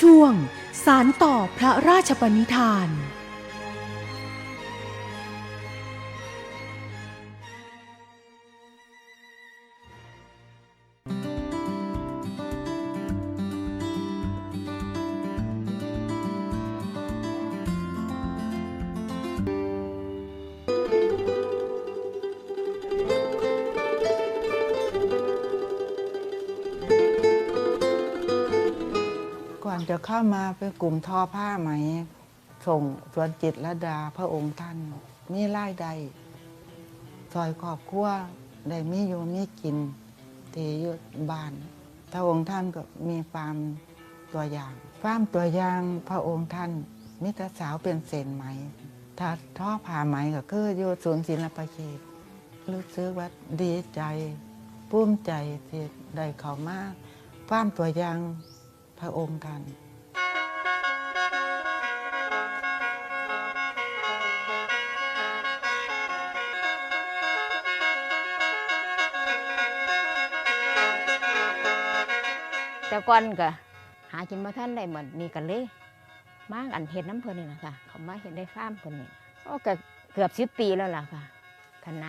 ช่วงสานต่อพระราชปณิธาน
ก่อนจะเข้ามาเป็นกลุ่มทอผ้าไหมส่งสวนจิตรลดาพระองค์ท่านมีรายได้ซอยครอบครัวได้มีอยู่มีกินที่อยู่บ้านพระองค์ท่านก็มีฟาร์มตัวอย่างพระองค์ท่านมิตรสาวเป็นเศษไหมถ้าทอผ้าไหมก็คืออยู่ศูนย์ศิลปาชีพรู้สึกว่าดีใจภูมิใจที่ได้เข้ามาฟาร์มตัวอย่างพระองค์ท่าน
แต่ก่อนก็หากินมาท่านได้เหมือนนี่กันเลยมาอันเห็ดน้ำเพลินนี่แหละค่ะเขามาเห็ดได้ฟาร์มคนนี้ก็เกือบ10 ปีแล้วล่ะค่ะขน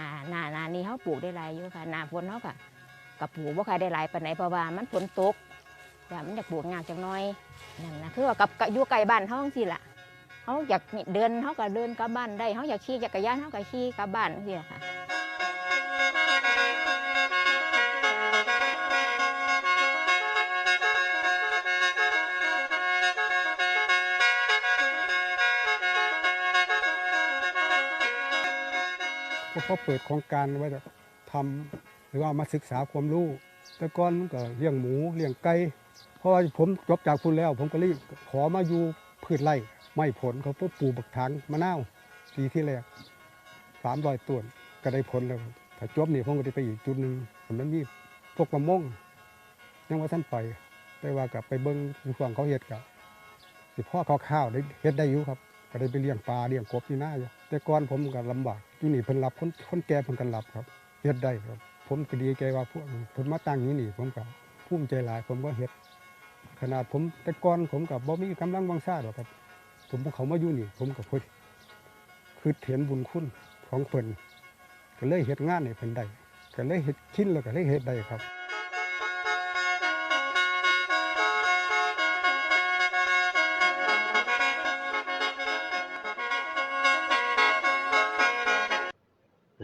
านี้เขาปลูกได้หลายอยู่ค่ะหน้าฝนเขาก็กับปลูกว่าใครได้หลายปานไหนเพราะว่ามันฝนตกแต่มันอยากปลูกยากจังน้อยนั่นนะคือว่ากับอยู่ไกลบ้านเขาสิล่ะเขาอยากเดินเขาก็เดินกลับบ้านได้เขาอยากขี่จักรยานเขาก็ขี่กลับบ้านสิล่ะค่ะ
ก็เปิดโครงการไว้จะทำหรือว่ามาศึกษาความรู้แต่ก่อนก็เลี้ยงหมูเลี้ยงไก่เพราะว่าผมจบจากพุ่นแล้วผมก็รีบขอมาอยู่พืชไร่ไม่ผลเขาปลูกบักถังมะนาวปีที่แรก300 ต้นก็ได้ผลแล้วถ้าจบนี่ผมก็ได้ไปอีกจุดหนึ่งผมนั้นมีพวกมะม่วงยังว่าท่านไปแต่ว่ากับไปเบิ้งช่วงเขาเฮ็ดกับสิพ่อข้าวได้เฮ็ดได้อยู่ครับก็ได้ไปเลี้ยงปลาเลี้ยงกบที่หน้าอยู่แต่ก่อนผมก็ลำบากที่นี่เพิ่นรับคนแก่เพิ่นกันรับครับเฮ็ดได้ครับผมก็ดีใจว่าพวกเพิ่นมาตั้งอยู่นี่ผมก็ภูมิใจหลายผมก็เฮ็ดขนาดผมแต่ก่อนผมก็บ่มีกำลังวังชาหรอกครับผมเขามาอยู่นี่ผมก็เพิ่นคือเห็นบุญคุณของเพิ่นก็เลยเฮ็ดงานให้เพิ่นได้ก็เลยเฮ็ดชิ้นแล้วก็เลยเฮ็ดได้ครับ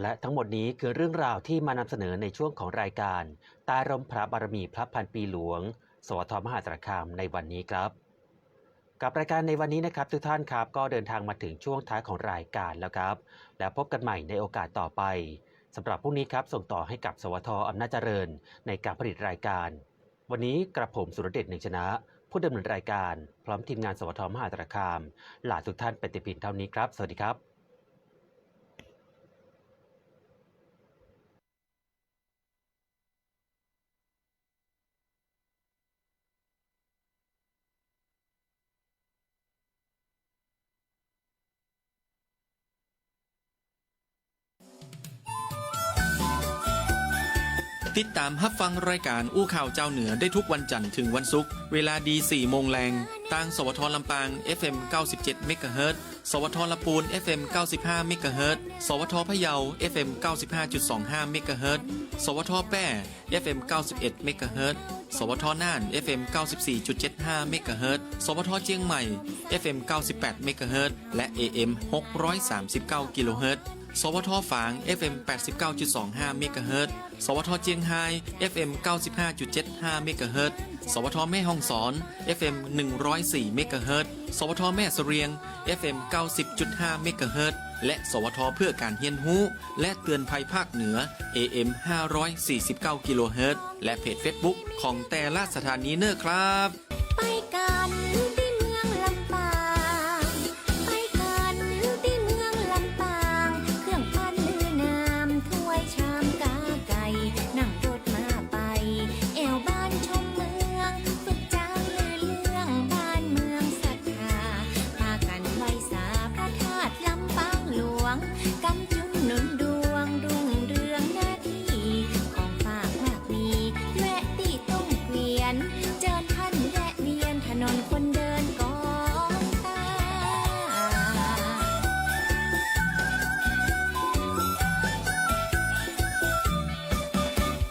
และทั้งหมดนี้คือเรื่องราวที่มานำเสนอในช่วงของรายการใต้ร่มพระบารมีพระพันปีหลวงสวทมหาสารคามในวันนี้ครับกับรายการในวันนี้นะครับทุกท่านครับก็เดินทางมาถึงช่วงท้ายของรายการแล้วครับแล้วพบกันใหม่ในโอกาสต่อไปสำหรับพรุ่งนี้ครับส่งต่อให้กับสวทอำนาจเจริญในการผลิตรายการวันนี้กระผมสุรเดช หนึ่งชนะผู้ดำเนินรายการพร้อมทีมงานสวทมหาสารคามลาทุกท่านไปแต่เพียงเท่านี้ครับสวัสดีครับ
ติดตามรับฟังรายการอู้ข่าวเจ้าเหนือได้ทุกวันจันทร์ถึงวันศุกร์เวลาดี 4 โมงแรงทางสวทลำปาง FM 97 เมกะเฮิรตซ์สวทลำพูน FM 95 เมกะเฮิรตซ์สวทพะเยา FM 95.25 เมกะเฮิรตซ์สวทแป้ FM 91 เมกะเฮิรตซ์สวทน่าน FM 94.75 เมกะเฮิรตซ์สวทเชียงใหม่ FM 98 เมกะเฮิรตซ์และ AM 639 กิโลเฮิรตซ์สวทฝาง FM 89.25 เมกะเฮิรตซ์สวทเจียงไฮ้ FM 95.75 เมกะเฮิรตซ์สวทแม่ฮ่องสอน FM 104 เมกะเฮิรตซ์สวทแม่เสรียง FM 90.5 เมกะเฮิรตซ์และสวทเพื่อการเรียนรู้และเตือนภัยภาคเหนือ AM 549 กิโลเฮิรตซ์และเพจ Facebook ของแต่ละสถานีเนอร์ครับ
ไปกันที่เมืองลำปางไปกันที่เมืองลำปางเครื่องปั้นลือน้ำถ้วยชามกาไก่นั่งรถมาไปแอวบ้านชมเมืองฝึกจางลือเรื่องบ้านเมืองศรัทธาพากันไหว้สาพระธาตุลำปางหลวงกำจุนหนุนดวงรุ่งเรืองหน้าที่ของฝากมากมีแวะตีต้งเกวียนเจิญท่านแวะเวียนถนนคนเดินกองตา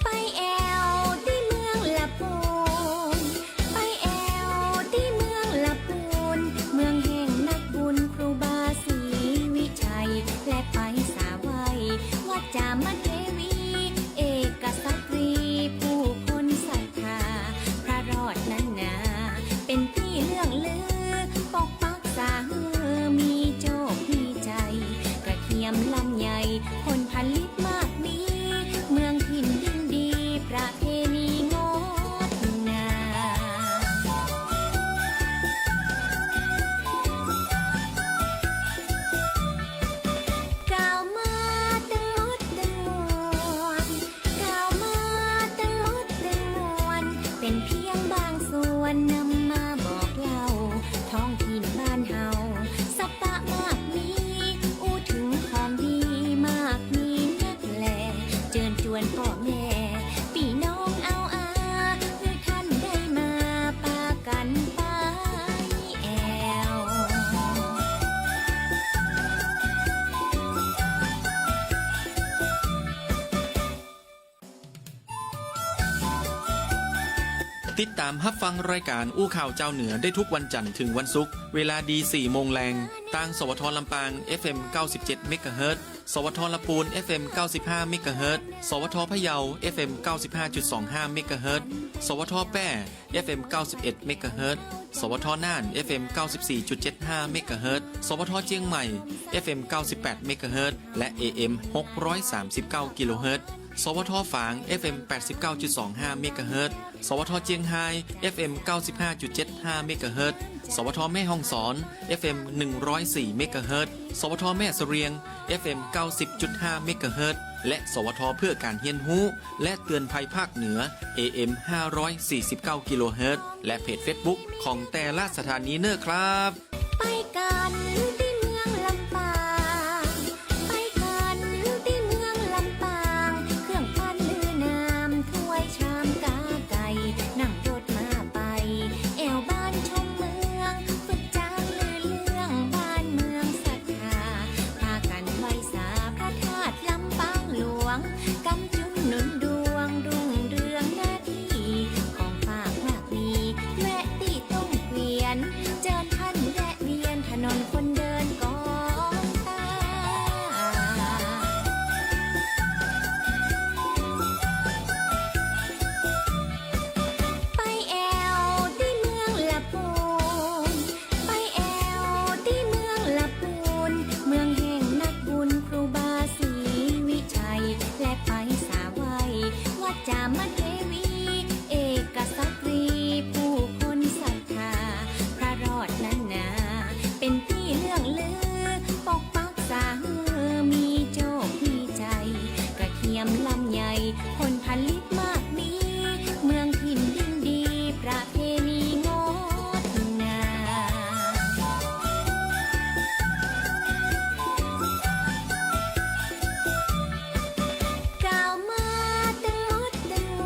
ไปแอวที่เมืองละปูนไปแอวที่เมืองละปูนเมืองแห่งนักบุญครูบาศรีวิชัยและป่า
ติดตามรับฟังรายการอู้ข่าวเจ้าเหนือได้ทุกวันจันทร์ถึงวันศุกร์เวลาดี4โมงแรงทางสวทลำปาง FM 97 เมกะเฮิรตซ์สวทลปูน FM 95 เมกะเฮิรตซ์สวทพะเยา FM 95.25 เมกะเฮิรตซ์สวทแป้ FM 91 เมกะเฮิรตซ์สวทน่าน FM 94.75 เมกะเฮิรตซ์สวทเชียงใหม่ FM 98 เมกะเฮิรตซ์และ AM 639 กิโลเฮิรตซ์สวทฝาง FM 89.25 เมกะเฮิรตซ์สวทเจียงไฮ้ FM 95.75 เมกะเฮิรตซ์สวทแม่ฮ่องสอน FM 104 เมกะเฮิรตซ์สวทแม่เสรียง FM 90.5 เมกะเฮิรตซ์และสวทเพื่อการเรียนรู้และเตือนภัยภาคเหนือ AM 549 กิโลเฮิรตซ์และเพจ Facebook ของแต่ละสถานีเนอร์ครับ
ไปกันที่เมืองลำปางไปกันที่เมืองลำปางเครื่องปั้นลือน้ำถ้วยชามกาไก่นั่งรถมาไปแอวบ้านชมเมืองฝึกจางลือเรื่องบ้านเมืองศรัทธาพากันไหว้สาพระธาตุลำปางหลวงกำจุนหนุนดวงรุ่งเรืองหน้าที่ของฝากมากมีแวะตีต้มเกวียนเจอท่านแวะเวียนถนนคนเดินกองตาไปแอวที่เมืองละปูนไปแอวที่เมืองละปูนเมืองแห่งนักบุญครูบาศรีวิชัยและไปสาวัยวัดจามเทวีเอกสักรีผู้คนศรัทธาพระรอดนั้นนาเป็นที่เรื่องลือปกปักษามีโชคมีใจกระเทียมลำใหญ่ผลผลิตมากมีเมืองถิ่นดินดีประเพณีงดงามกล่าวมาตั้งมดตั้งม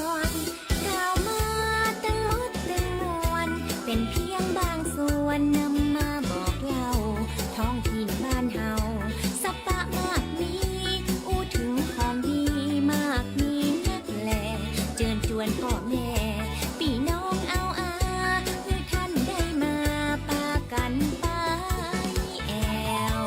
วลกล่าวมาตั้งมดตั้งมวลเป็นเพียงบางส่วนนำมาบอกเล่าท้องถิ่นบ้านเฮาสัปปะมากมีอู้ถึงของดีมากมีนักแลเชิญชวนพ่อแม่พี่น้องเอาอาเพื่อท่านได้มาปากันไปแอว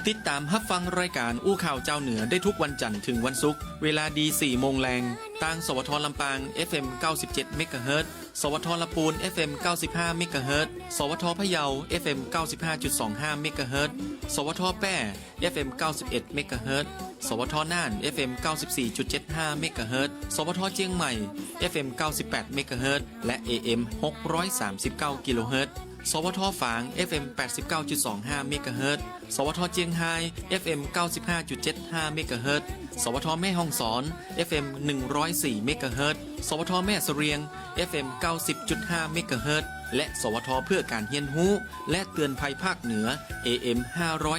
ติดตามรับฟังรายการอู้ข่าวเจ้าเหนือได้ทุกวันจันทร์ถึงวันศุกร์เวลาดี4โมงแรงทางสวทลำปาง FM 97 เมกะเฮิรตซ์สวทลปูน FM 95 เมกะเฮิรตซ์สวทพะเยา FM 95.25 เมกะเฮิรตซ์สวทแป้ FM 91 เมกะเฮิรตซ์สวทน่าน FM 94.75 เมกะเฮิรตซ์สวทเชียงใหม่ FM 98 เมกะเฮิรตซ์และ AM 639 กิโลเฮิรตซ์สวทฝาง FM 89.25 เมกะเฮิรตซ์สวทเจียงไฮ้ FM 95.75 เมกะเฮิรตซ์สวทแม่ฮ่องสอน FM 104 เมกะเฮิรตซ์สวทแม่เสรียง FM 90.5 เมกะเฮิรตซ์และสวทเพื่อการเรียนรู้และเตือนภัยภาคเหนือ AM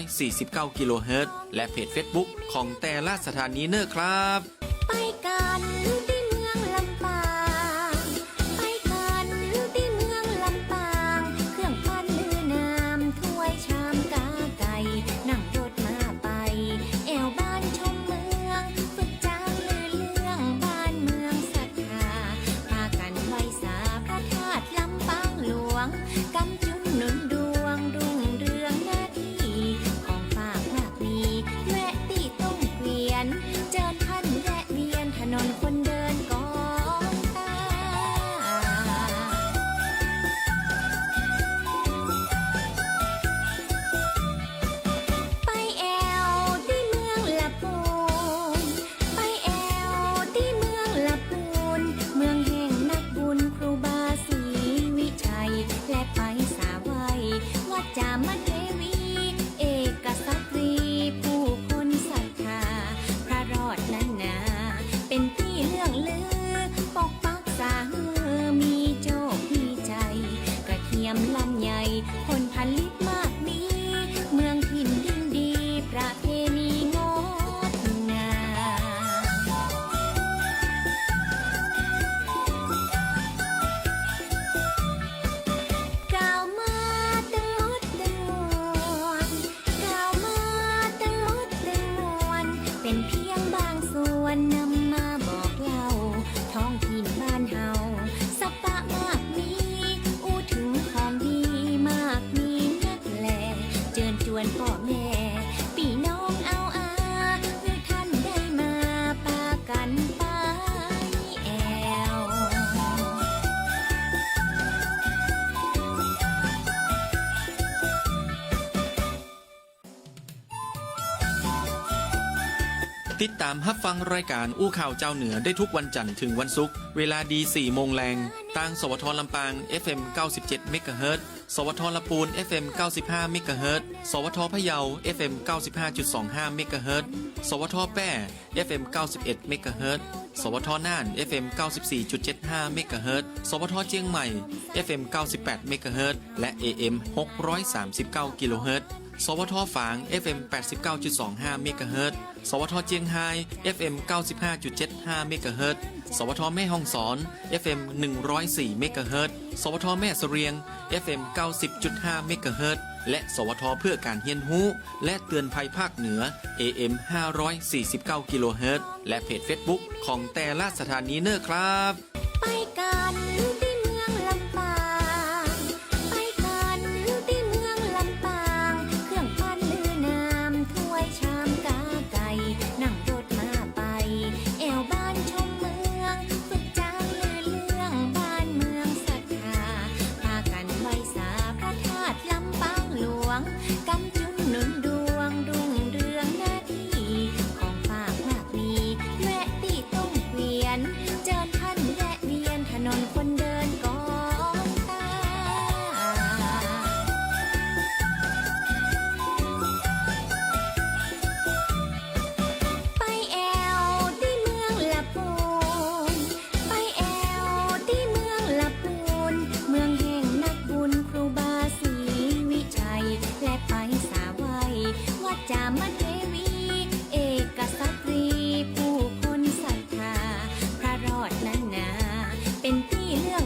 549 กิโลเฮิรตซ์และเพจ Facebook ของแต่ละสถานีเนอร์ครับ
ไปกันที่เมืองลำปางไปกันที่เมืองลำปางเครื่องปั้นลือน้ำถ้วยชามกาไก่นั่งรถมาไปแอวบ้านชมเมืองฝึกจางลือเรื่องบ้านเมืองศรัทธาพากันไหว้สาพระธาตุลำปางหลวงกำจุนหนุนดวงรุ่งเรืองหน้าที่ของฝากมากมีแวะตีต้มเกวียนเจอท่านแวะเวียนถนนคนเดิน
ติดตามรับฟังรายการอู้ข่าวเจ้าเหนือได้ทุกวันจันทร์ถึงวันศุกร์เวลาดี 4 โมงแรงทางสวทลำปาง FM 97 เมกะเฮิรตซ์สวทลำพูน FM 95 เมกะเฮิรตซ์สวทพะเยา FM 95.25 เมกะเฮิรตซ์สวทแป้ FM 91 เมกะเฮิรตซ์สวทน่าน FM 94.75 เมกะเฮิรตซ์สวทเจียงใหม่ FM 98 เมกะเฮิรตซ์และ AM 639 กิโลเฮิรตซ์สวทฝาง FM 89.25 เมกะเฮิรตซ์สวทเจียงไฮ้ FM 95.75 เมกะเฮิรตซ์สวทแม่ฮ่องสอน FM 104 เมกะเฮิรตซ์สวทแม่เสรียง FM 90.5 เมกะเฮิรตซ์และสวทเพื่อการเรียนรู้และเตือนภัยภาคเหนือ AM 549 กิโลเฮิรตซ์และเพจ Facebook ของแต่ละสถานีเนอร์ครับ
ไปกันที่เมืองลำปางไปกันที่เมืองลำปางเครื่องปั้นลือน้ำถ้วยชามกาไก่นั่งรถมาไปแอวบ้านชมเมืองฝึกจางลือเรื่องบ้านเมืองศรัทธาพากันไหว้สาพระธาตุลำปางหลวงกำจุนหนุนดวงรุ่งเรืองหน้าที่ของฝากมากมีแวะตีต้งเกวียนเจิญท่านแวะเวียนถนนคนเดินกองตาไปแอวที่เมืองละปูนไปแอวที่เมืองละปูนเมืองแห่งนักบุญครูบาศรีวิชัยและไปสาวัยวัดจามเทวีเอกสตรีผู้คนศรัทธาพระรอดนั้นนาเป็นที่เรื่อง